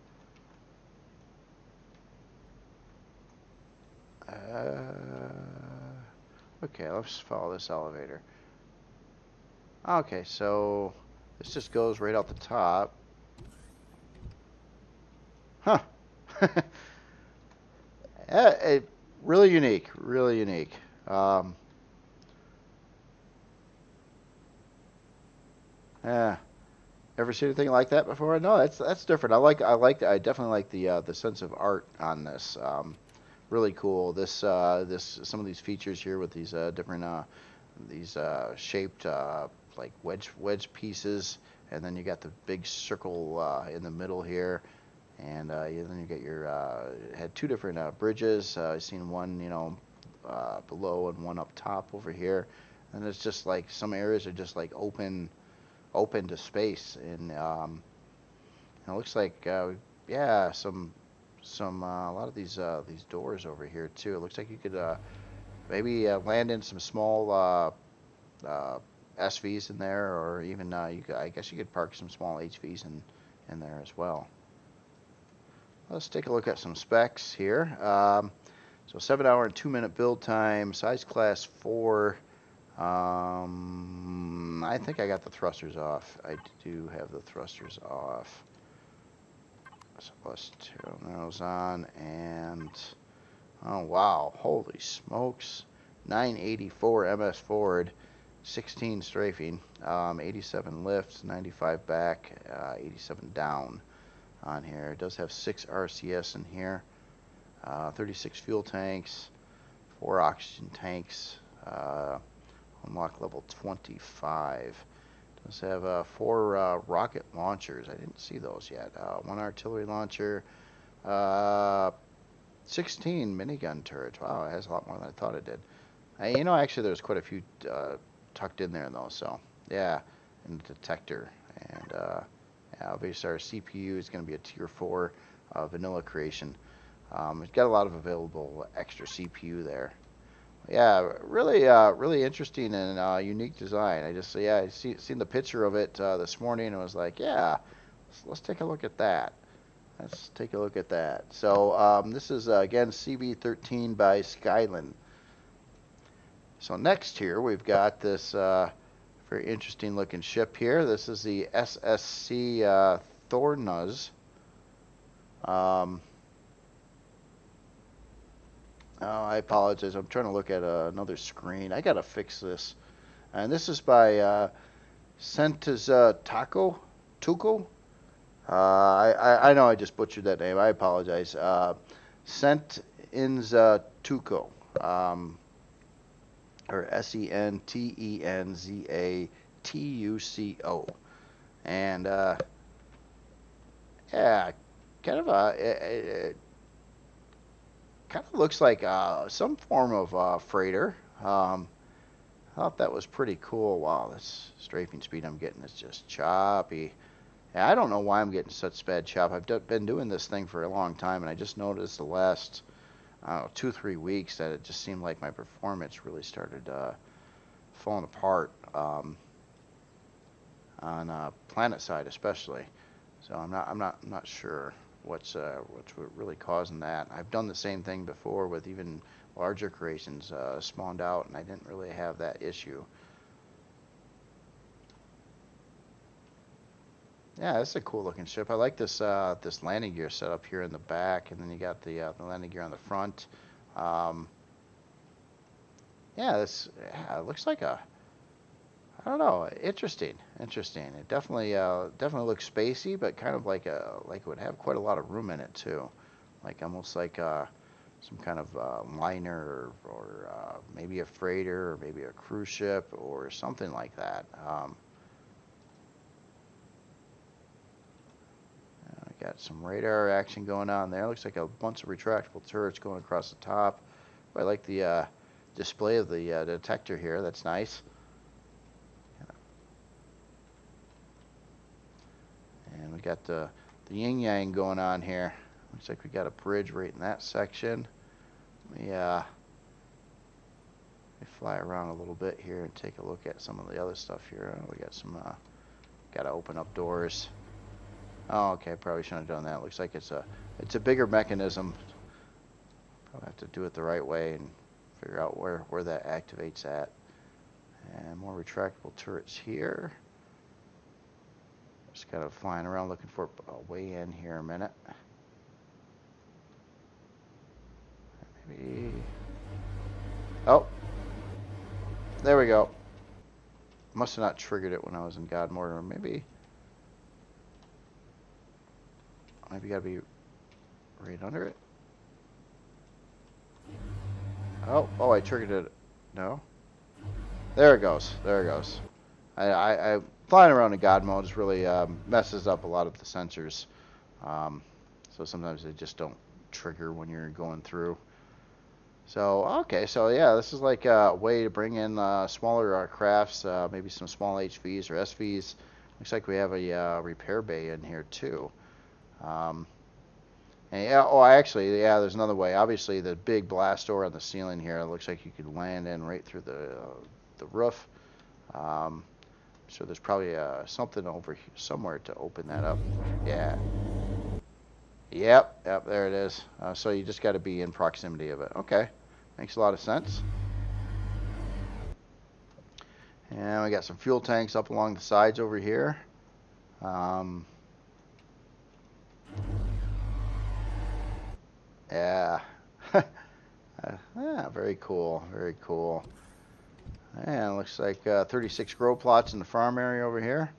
Okay, let's follow this elevator. Okay, so this just goes right out the top. Huh. Really unique, really unique. Yeah. Ever seen anything like that before? No, that's different. I definitely like the sense of art on this. Really cool. This some of these features here with these different shaped like wedge pieces, and then you got the big circle in the middle here, and then you get your had two different bridges. I've seen one below and one up top over here, and it's just like some areas are just like open to space, and it looks like yeah, some a lot of these doors over here too. It looks like you could maybe land in some small SVs in there, or even I guess you could park some small HVs in there as well. Let's take a look at some specs here. So 7-hour and 2-minute build time, size class 4. I think I got the thrusters off. I do have the thrusters off. So let's turn those on, and oh wow, holy smokes, 984 MS forward, 16 strafing, 87 lifts, 95 back, 87 down on here. It does have 6 RCS in here, 36 fuel tanks, 4 oxygen tanks, unlock level 25. Does have 4 rocket launchers. I didn't see those yet. 1 artillery launcher, 16 minigun turrets. Wow, it has a lot more than I thought it did. Actually, there's quite a few tucked in there though. So yeah, and the detector, and yeah, obviously our CPU is going to be a tier 4 vanilla creation. It's got a lot of available extra CPU there. yeah, really, really interesting and unique design. I seen the picture of it this morning and was like, yeah, let's take a look at that. Let's take a look at that. So this is again CB13 by Skylin. So next here we've got this very interesting looking ship here. This is the SSC Thornas. Oh, I apologize. I'm trying to look at another screen. I gotta fix this. And this is by Tuco. I know I just butchered that name. I apologize. Tuco. Or Sentenzatuco. And yeah, kind of it kind of looks like some form of freighter. I thought that was pretty cool. Wow, this strafing speed I'm getting is just choppy. Yeah, I don't know why I'm getting such bad chop. I've been doing this thing for a long time, and I just noticed the last, I don't know, 2-3 weeks that it just seemed like my performance really started falling apart on planet side especially. So I'm not sure what's really causing that. I've done the same thing before with even larger creations spawned out, and I didn't really have that issue. Yeah, it's a cool looking ship. I like this this landing gear set up here in the back, and then you got the landing gear on the front. Um, yeah, it looks like I don't know, interesting. It definitely looks spacey, but kind of like it would have quite a lot of room in it too, like almost like some kind of liner or maybe a freighter or maybe a cruise ship or something like that. Got some radar action going on there. Looks like a bunch of retractable turrets going across the top. I like the display of the detector here. That's nice. And we got the yin yang going on here. Looks like we got a bridge right in that section. Let me fly around a little bit here and take a look at some of the other stuff here. We got some got to open up doors. Oh, okay, probably shouldn't have done that. Looks like it's a bigger mechanism. Probably have to do it the right way and figure out where that activates at. And more retractable turrets here. Just kind of flying around looking for a way in here a minute. Maybe. Oh, there we go. Must have not triggered it when I was in God Mode, or maybe gotta be right under it. Oh, I triggered it. No. There it goes. I flying around in God mode is really messes up a lot of the sensors. So sometimes they just don't trigger when you're going through. So, okay, so yeah, this is like a way to bring in smaller crafts, maybe some small HVs or SVs. Looks like we have a repair bay in here too. And yeah, actually, yeah, there's another way. Obviously, the big blast door on the ceiling here, it looks like you could land in right through the roof. So there's probably something over here somewhere to open that up. Yeah. Yep, there it is. So you just got to be in proximity of it. Okay, makes a lot of sense. And we got some fuel tanks up along the sides over here. Yeah. Yeah, very cool. And looks like 36 grow plots in the farm area over here.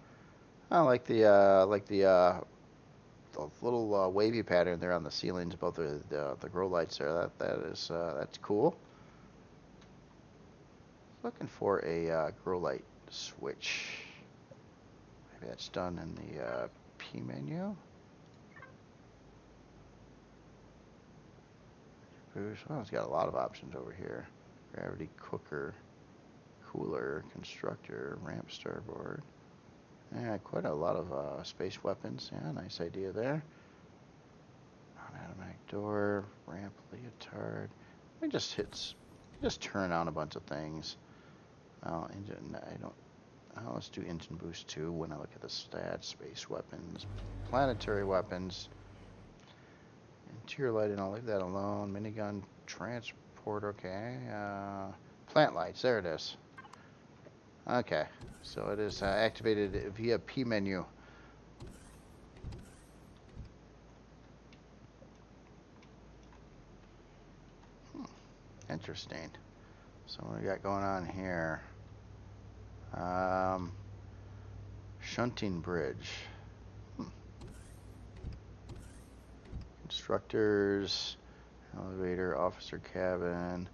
I like the little wavy pattern there on the ceilings above the grow lights there. That's cool. Looking for a grow light switch. Maybe that's done in the P menu. Well, it's got a lot of options over here. Gravity cooker, cooler, constructor, ramp starboard. Yeah, quite a lot of space weapons. Yeah, nice idea there. Automatic door, ramp leotard. Let me just hit just turn on a bunch of things. Engine, I don't. Let's do engine boost 2 when I look at the stats. Space weapons, planetary weapons, interior lighting, I'll leave that alone. Minigun, transport, okay. Plant lights, there it is. Okay, so it is activated via P menu. Interesting. So what we got going on here? Shunting bridge. Constructors, elevator, officer cabin,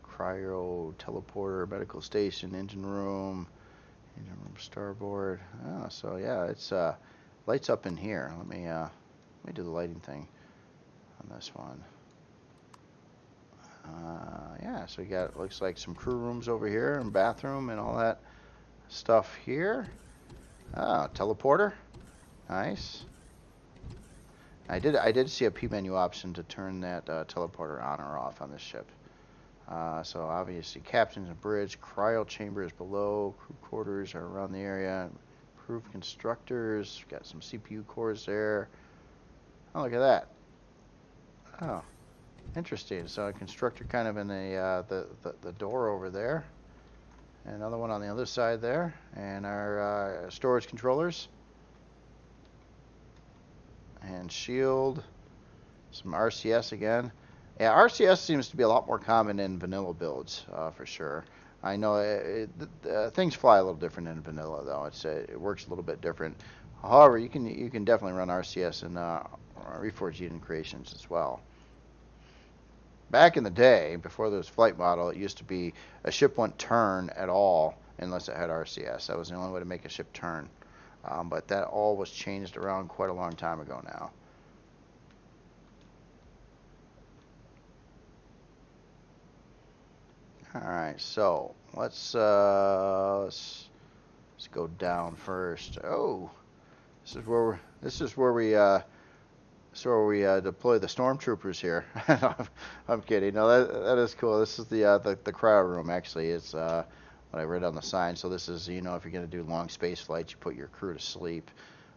cryo, teleporter, medical station, engine room, starboard. Oh, so yeah, it's lights up in here. Let me do the lighting thing on this one. Yeah, so we got, looks like some crew rooms over here and bathroom and all that stuff here. Teleporter. Nice. I did see a P menu option to turn that teleporter on or off on this ship. So obviously captain's and bridge, cryo chambers below, crew quarters are around the area, improved constructors, got some CPU cores there. Oh, look at that. Oh, interesting. So a constructor kind of in the door over there. Another one on the other side there. And our storage controllers. And shield. Some RCS again. Yeah, RCS seems to be a lot more common in vanilla builds, for sure. I know things fly a little different in vanilla, though. It works a little bit different. However, you can definitely run RCS in Reforged Eden creations as well. Back in the day, before there was flight model, it used to be a ship wouldn't turn at all unless it had RCS. That was the only way to make a ship turn. But that all was changed around quite a long time ago now. All right, so let's go down first. Oh, this is where we deploy the stormtroopers here. I'm kidding. No, that is cool. This is the cryo room. Actually, it's what I read on the sign. So this is, if you're going to do long space flights, you put your crew to sleep,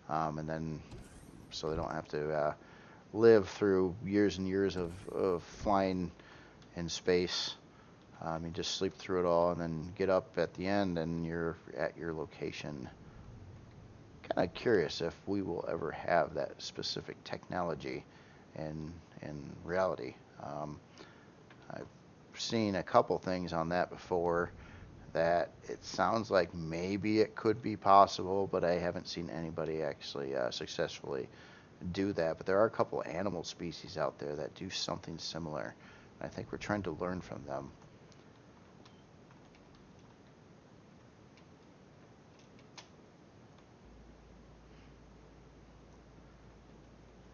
and then so they don't have to live through years and years of flying in space. You just sleep through it all and then get up at the end and you're at your location. Kind of curious if we will ever have that specific technology in reality. I've seen a couple things on that before that it sounds like maybe it could be possible, but I haven't seen anybody actually successfully do that. But there are a couple animal species out there that do something similar. I think we're trying to learn from them.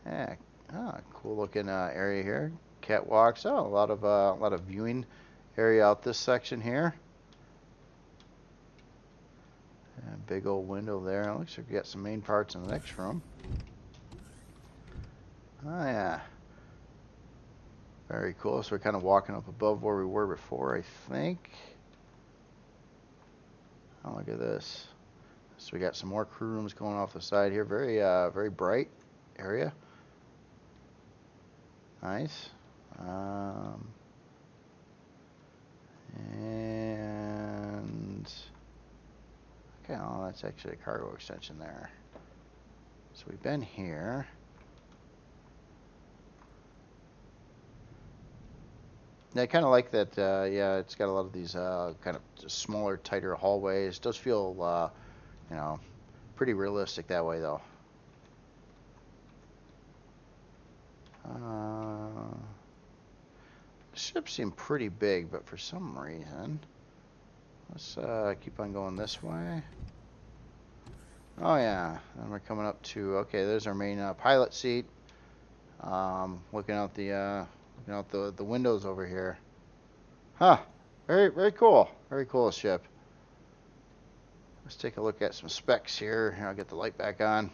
Yeah, cool looking area here. Catwalks. Oh, a lot of viewing area out this section here. And big old window there. Looks like we got some main parts in the next room. Oh yeah. Very cool. So we're kind of walking up above where we were before, I think. Oh, look at this. So we got some more crew rooms going off the side here. Very bright area. Nice. And okay, oh, that's actually a cargo extension there. So we've been here. Yeah, I kind of like that. Yeah, it's got a lot of these kind of smaller, tighter hallways. It does feel, pretty realistic that way, though. Ships seem pretty big, but for some reason, let's keep on going this way. Oh yeah, and we're coming up to, okay, there's our main pilot seat. Looking out the windows over here. Huh, very cool. Very cool ship. Let's take a look at some specs here. Here, I'll get the light back on.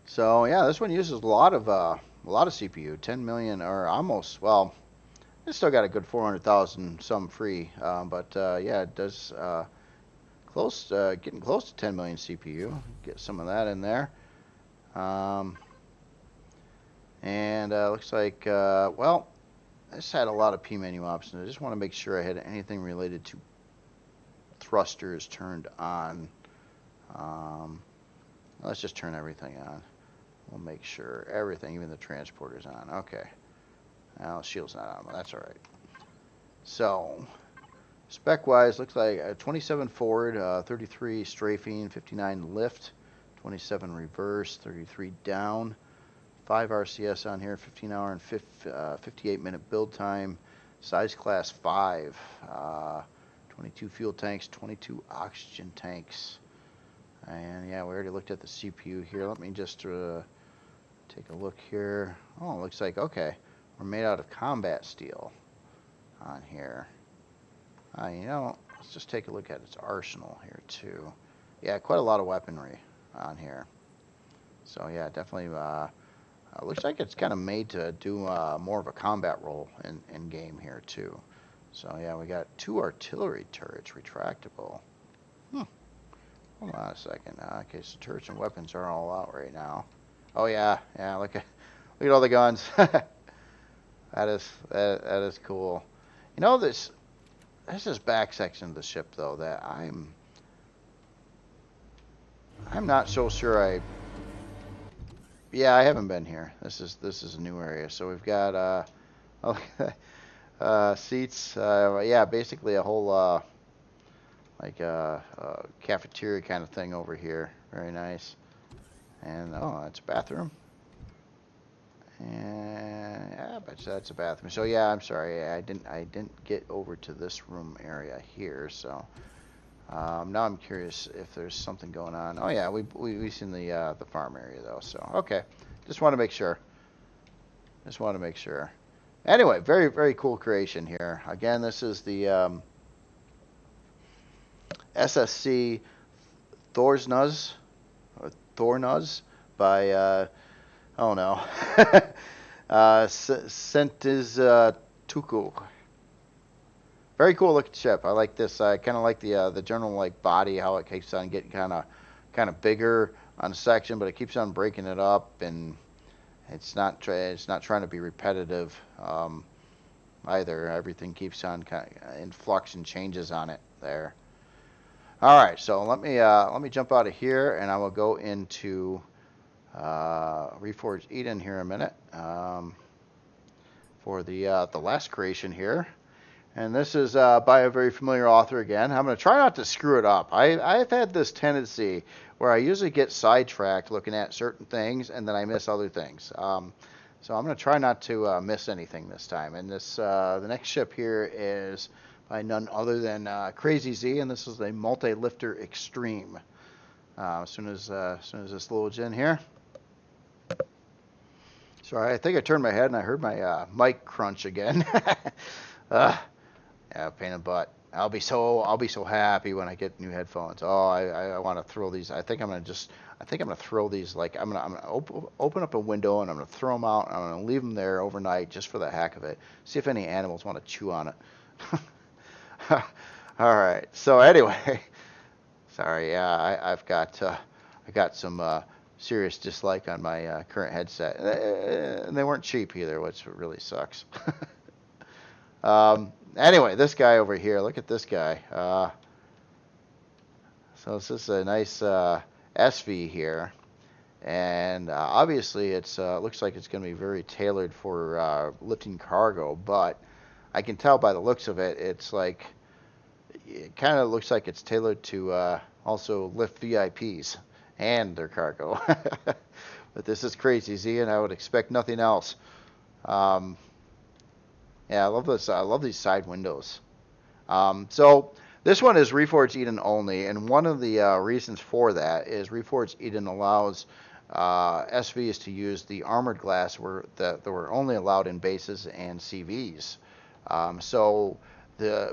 So yeah, this one uses a lot of a lot of CPU, 10 million or almost. Well, it's still got a good 400,000 some free, but yeah, it does getting close to 10 million CPU. Get some of that in there. And looks like, well, I just had a lot of P menu options. I just want to make sure I had anything related to thrusters turned on. Let's just turn everything on. We'll make sure everything, even the transporter's on. Okay. Now, shield's not on, but that's all right. So, spec-wise, looks like 27 forward, 33 strafing, 59 lift, 27 reverse, 33 down, 5 RCS on here, 15 hour and 58 minute build time, size class 5, 22 fuel tanks, 22 oxygen tanks. And yeah, we already looked at the CPU here. Let me just take a look here. Oh, it looks like, okay, we're made out of combat steel on here. You know, let's just take a look at its arsenal here too. Yeah, quite a lot of weaponry on here. So yeah, definitely looks like it's kind of made to do more of a combat role in game here too. So yeah, we got 2 artillery turrets, retractable. Hold on a second. Okay, so turrets and weapons are all out right now. Oh yeah, yeah. Look at all the guns. that is cool. You know, this is back section of the ship though that I'm not so sure. Yeah, I haven't been here. This is a new area. So we've got seats. Yeah, basically a whole like a cafeteria kind of thing over here. Very nice. And oh, that's a bathroom. And yeah, I bet you that's a bathroom. So yeah, I'm sorry, I didn't get over to this room area here. So now I'm curious if there's something going on. Oh yeah, we've seen the farm area though. So okay, just want to make sure. Anyway, very very cool creation here. Again, this is the SSC Thornas by oh no Syntec. Very cool looking ship. I like this. I kind of like the general like body, how it keeps on getting kind of bigger on section, but it keeps on breaking it up, and it's not trying to be repetitive either. Everything keeps on kind of in flux and changes on it there. All right, so let me jump out of here, and I will go into Reforged Eden here in a minute for the last creation here, and this is by a very familiar author again. I'm going to try not to screw it up. I've had this tendency where I usually get sidetracked looking at certain things, and then I miss other things. So I'm going to try not to miss anything this time. And this the next ship here is by none other than Crazy Z, and this is a multi-lifter extreme. As soon as this loads in here. Sorry, I think I turned my head and I heard my mic crunch again. Yeah, pain in the butt. I'll be so happy when I get new headphones. Oh, I want to throw these. I think I'm gonna throw these. Like I'm gonna open up a window and I'm gonna throw them out. And I'm gonna leave them there overnight just for the heck of it. See if any animals want to chew on it. All right. So anyway, sorry. Yeah, I got some serious dislike on my current headset, and they weren't cheap either, which really sucks. Anyway, this guy over here. Look at this guy. So this is a nice SV here, and obviously it's looks like it's going to be very tailored for lifting cargo, but I can tell by the looks of it, it's like, it kind of looks like it's tailored to also lift VIPs and their cargo. But this is Crazy Z, and I would expect nothing else. Yeah, I love this. I love these side windows. So this one is Reforged Eden only, and one of the reasons for that is Reforged Eden allows SVs to use the armored glass that were only allowed in bases and CVs. So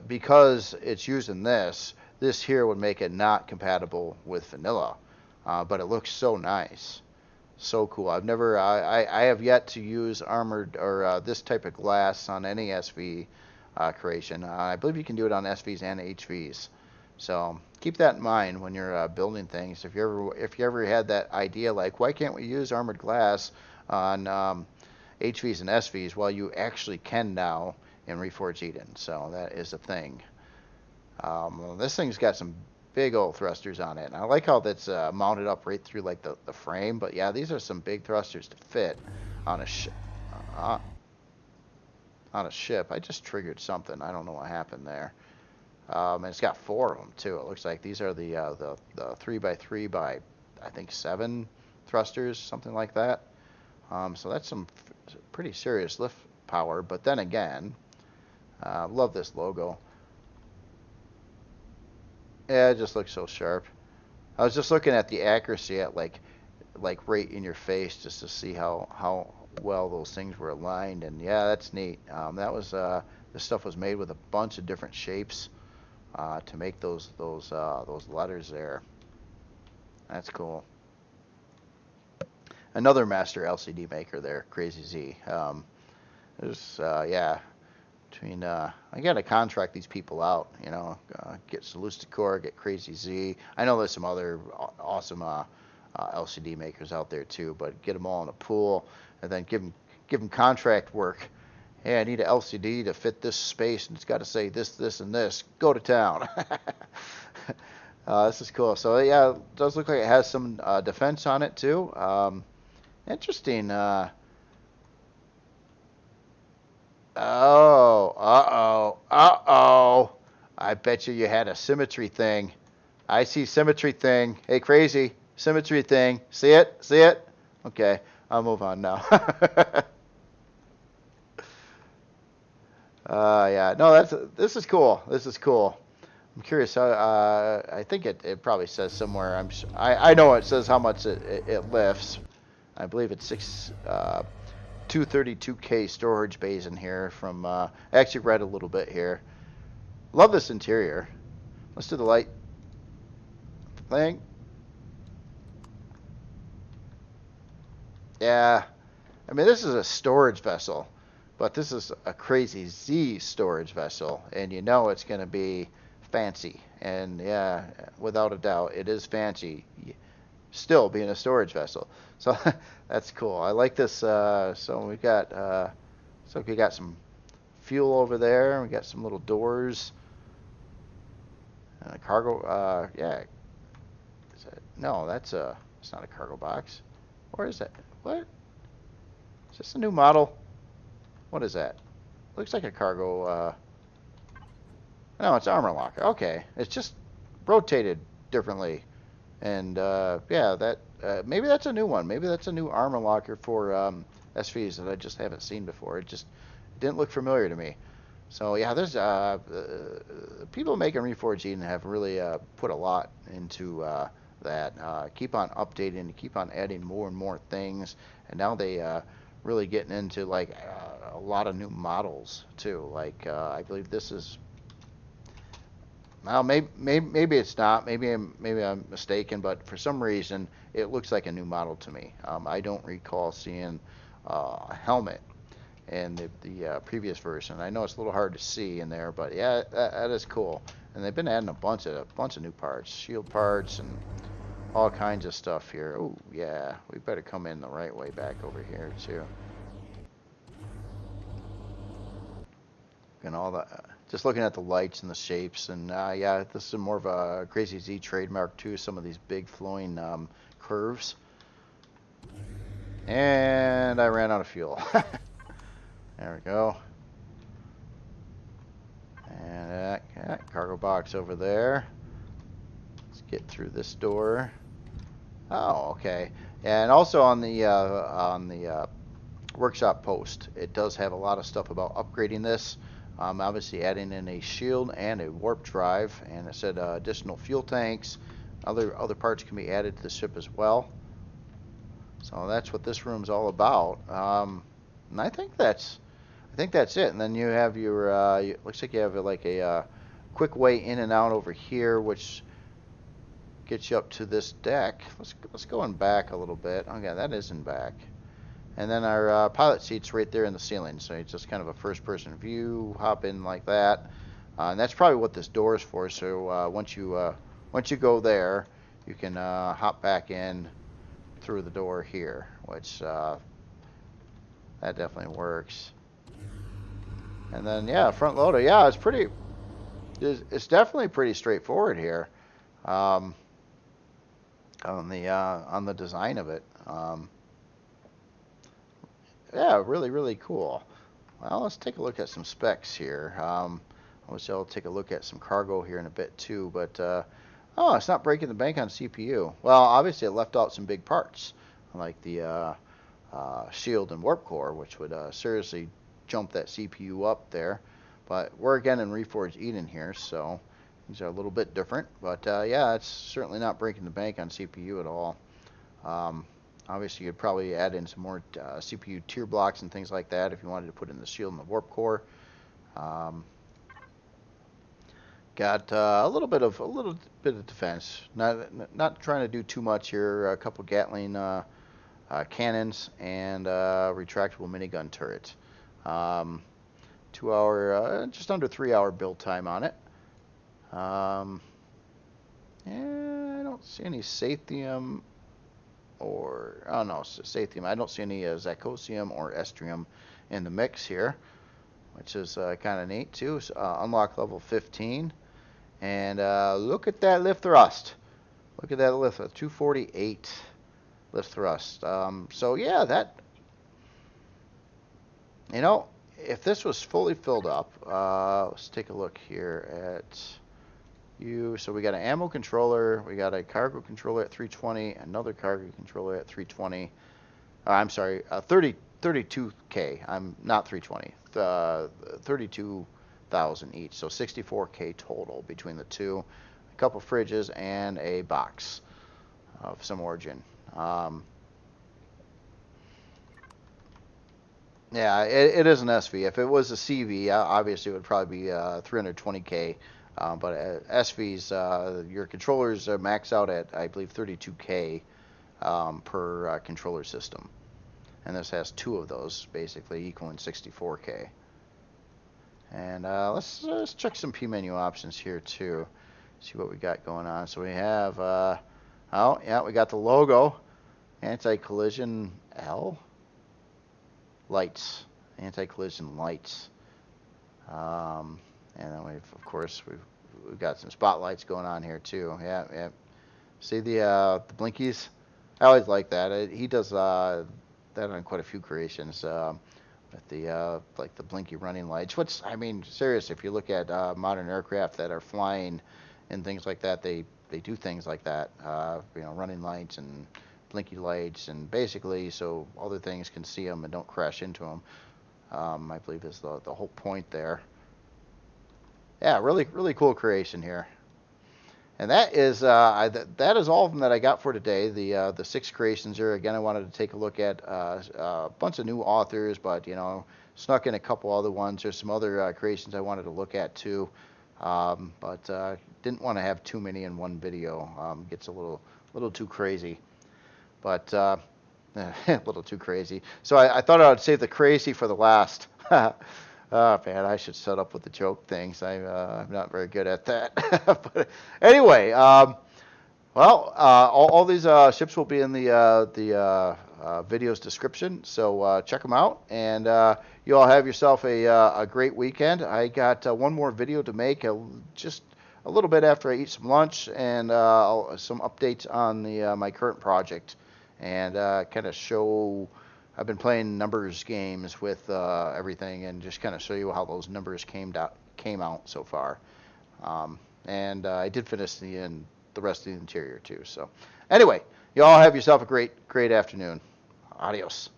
because it's used in this here would make it not compatible with vanilla, but it looks so nice. So cool. I have yet to use armored or this type of glass on any SV creation. I believe you can do it on SVs and HVs. So keep that in mind when you're building things. If you ever had that idea, like why can't we use armored glass on HVs and SVs? Well, you actually can now in Reforged Eden. So that is a thing. This thing's got some big old thrusters on it. And I like how that's mounted up right through like the frame. But yeah, these are some big thrusters to fit on a uh, on a ship. I just triggered something. I don't know what happened there. And it's got 4 of them too. It looks like these are the 3x3 by I think 7 thrusters, something like that. So that's some pretty serious lift power. But then again, love this logo. Yeah, it just looks so sharp. I was just looking at the accuracy at like right in your face just to see how well those things were aligned, and yeah, that's neat. That was this stuff was made with a bunch of different shapes to make those letters there. That's cool. Another master LCD maker there, Crazy Z. There's yeah. Between I gotta contract these people out, you know, get Core, get Crazy Z. I know there's some other awesome LCD makers out there too, but get them all in a pool and then give them contract work. Hey, I need an LCD to fit this space, and it's got to say this, and this. Go to town. This is cool. So yeah, it does look like it has some defense on it too. Interesting. Oh, uh-oh. I bet you had a symmetry thing. I see symmetry thing. Hey, Crazy, symmetry thing. See it? See it? Okay, I'll move on now. Yeah, no, this is cool. This is cool. I'm curious how, I think it probably says somewhere. I know it says how much it lifts. I believe it's 232K storage bays in here from, I actually read a little bit here. Love this interior. Let's do the light thing. Yeah, I mean, this is a storage vessel, but this is a Crazy Z storage vessel, and you know it's going to be fancy. And yeah, without a doubt, it is fancy, still being a storage vessel. So that's cool. I like this. So we got some fuel over there. We got some little doors. And a cargo. Yeah. No, it's not a cargo box. Where is that? What? Is this a new model? What is that? Looks like a cargo. No, it's armor locker. Okay, it's just rotated differently. And yeah, that maybe that's a new one. Maybe that's a new armor locker for SVs that I just haven't seen before. It didn't look familiar to me. So yeah, there's people making Reforged Eden have really put a lot into that. Keep on updating, keep on adding more and more things, and now they really getting into like a lot of new models too. Like I believe this is. Well, maybe it's not. Maybe I'm mistaken, but for some reason it looks like a new model to me. I don't recall seeing a helmet in the previous version. I know it's a little hard to see in there, but yeah, that is cool. And they've been adding a bunch of new parts, shield parts, and all kinds of stuff here. Oh yeah, we better come in the right way back over here too. And all the. Just looking at the lights and the shapes, and yeah, this is more of a Crazy Z trademark too. Some of these big flowing curves. And I ran out of fuel. There we go. And that cargo box over there. Let's get through this door. Oh, okay. And also on the workshop post, it does have a lot of stuff about upgrading this. Obviously adding in a shield and a warp drive, and it said additional fuel tanks. Other parts can be added to the ship as well. So that's what this room's all about. And I think that's it. And then you have your looks like you have like a quick way in and out over here, which get you up to this deck. Let's go in back a little bit. Okay, that is in back. And then our pilot seat's right there in the ceiling, so it's just kind of a first-person view. Hop in like that, and that's probably what this door is for. So once you go there, you can hop back in through the door here, which that definitely works. And then yeah, front loader. Yeah, it's definitely pretty straightforward here on the design of it. Yeah, really cool. Well, let's take a look at some specs here. Obviously, I'll take a look at some cargo here in a bit too, but oh, it's not breaking the bank on CPU. Well, obviously it left out some big parts, like the shield and warp core, which would seriously jump that CPU up there. But we're again in Reforged Eden here, so these are a little bit different. But yeah, it's certainly not breaking the bank on CPU at all. Obviously, you'd probably add in some more CPU tier blocks and things like that if you wanted to put in the shield and the warp core. Got a little bit of defense. Not trying to do too much here. A couple Gatling cannons and retractable minigun turret. 2 hour, just under 3 hour build time on it. Yeah, I don't see any Sathium. Or, oh no, Sathium. I don't see any Zacosium or Estrium in the mix here, which is kind of neat too. So, unlock level 15. And look at that lift thrust. Look at that lift, 248 lift thrust. So yeah, that, you know, if this was fully filled up, let's take a look here at so we got an ammo controller, we got a cargo controller at 320, another cargo controller at 320. I'm sorry, 32K. I'm not 320. 32,000 each, so 64K total between the two. A couple fridges and a box of some origin. Yeah, it is an SV. If it was a CV, obviously it would probably be 320K. But SVs, your controllers max out at, I believe, 32K per controller system. And this has two of those, basically equaling 64K. And let's check some P menu options here, too. See what we got going on. So we have, oh, yeah, we got the logo. Anti-collision L. Lights. Anti-collision lights. And then we've got some spotlights going on here too. Yeah. See the blinkies? I always like that. He does that on quite a few creations. With the like the blinky running lights. Which, I mean, serious. If you look at modern aircraft that are flying and things like that, they do things like that. You know, running lights and blinky lights, and basically so other things can see them and don't crash into them. I believe is the whole point there. Yeah, really cool creation here. And that is that is all of them that I got for today. The 6 creations here. Again, I wanted to take a look at a bunch of new authors, but you know, snuck in a couple other ones. There's some other creations I wanted to look at too, but didn't want to have too many in one video. Gets a little too crazy, but a little too crazy. So I thought I would save the crazy for the last. Oh man, I should shut up with the joke things. I'm not very good at that. But anyway, well, all these ships will be in the video's description, so check them out, and you all have yourself a great weekend. I got one more video to make, just a little bit after I eat some lunch, and some updates on my current project, and kind of show. I've been playing numbers games with everything, and just kind of show you how those numbers came out so far. And I did finish the rest of the interior too. So anyway, you all have yourself a great afternoon. Adios.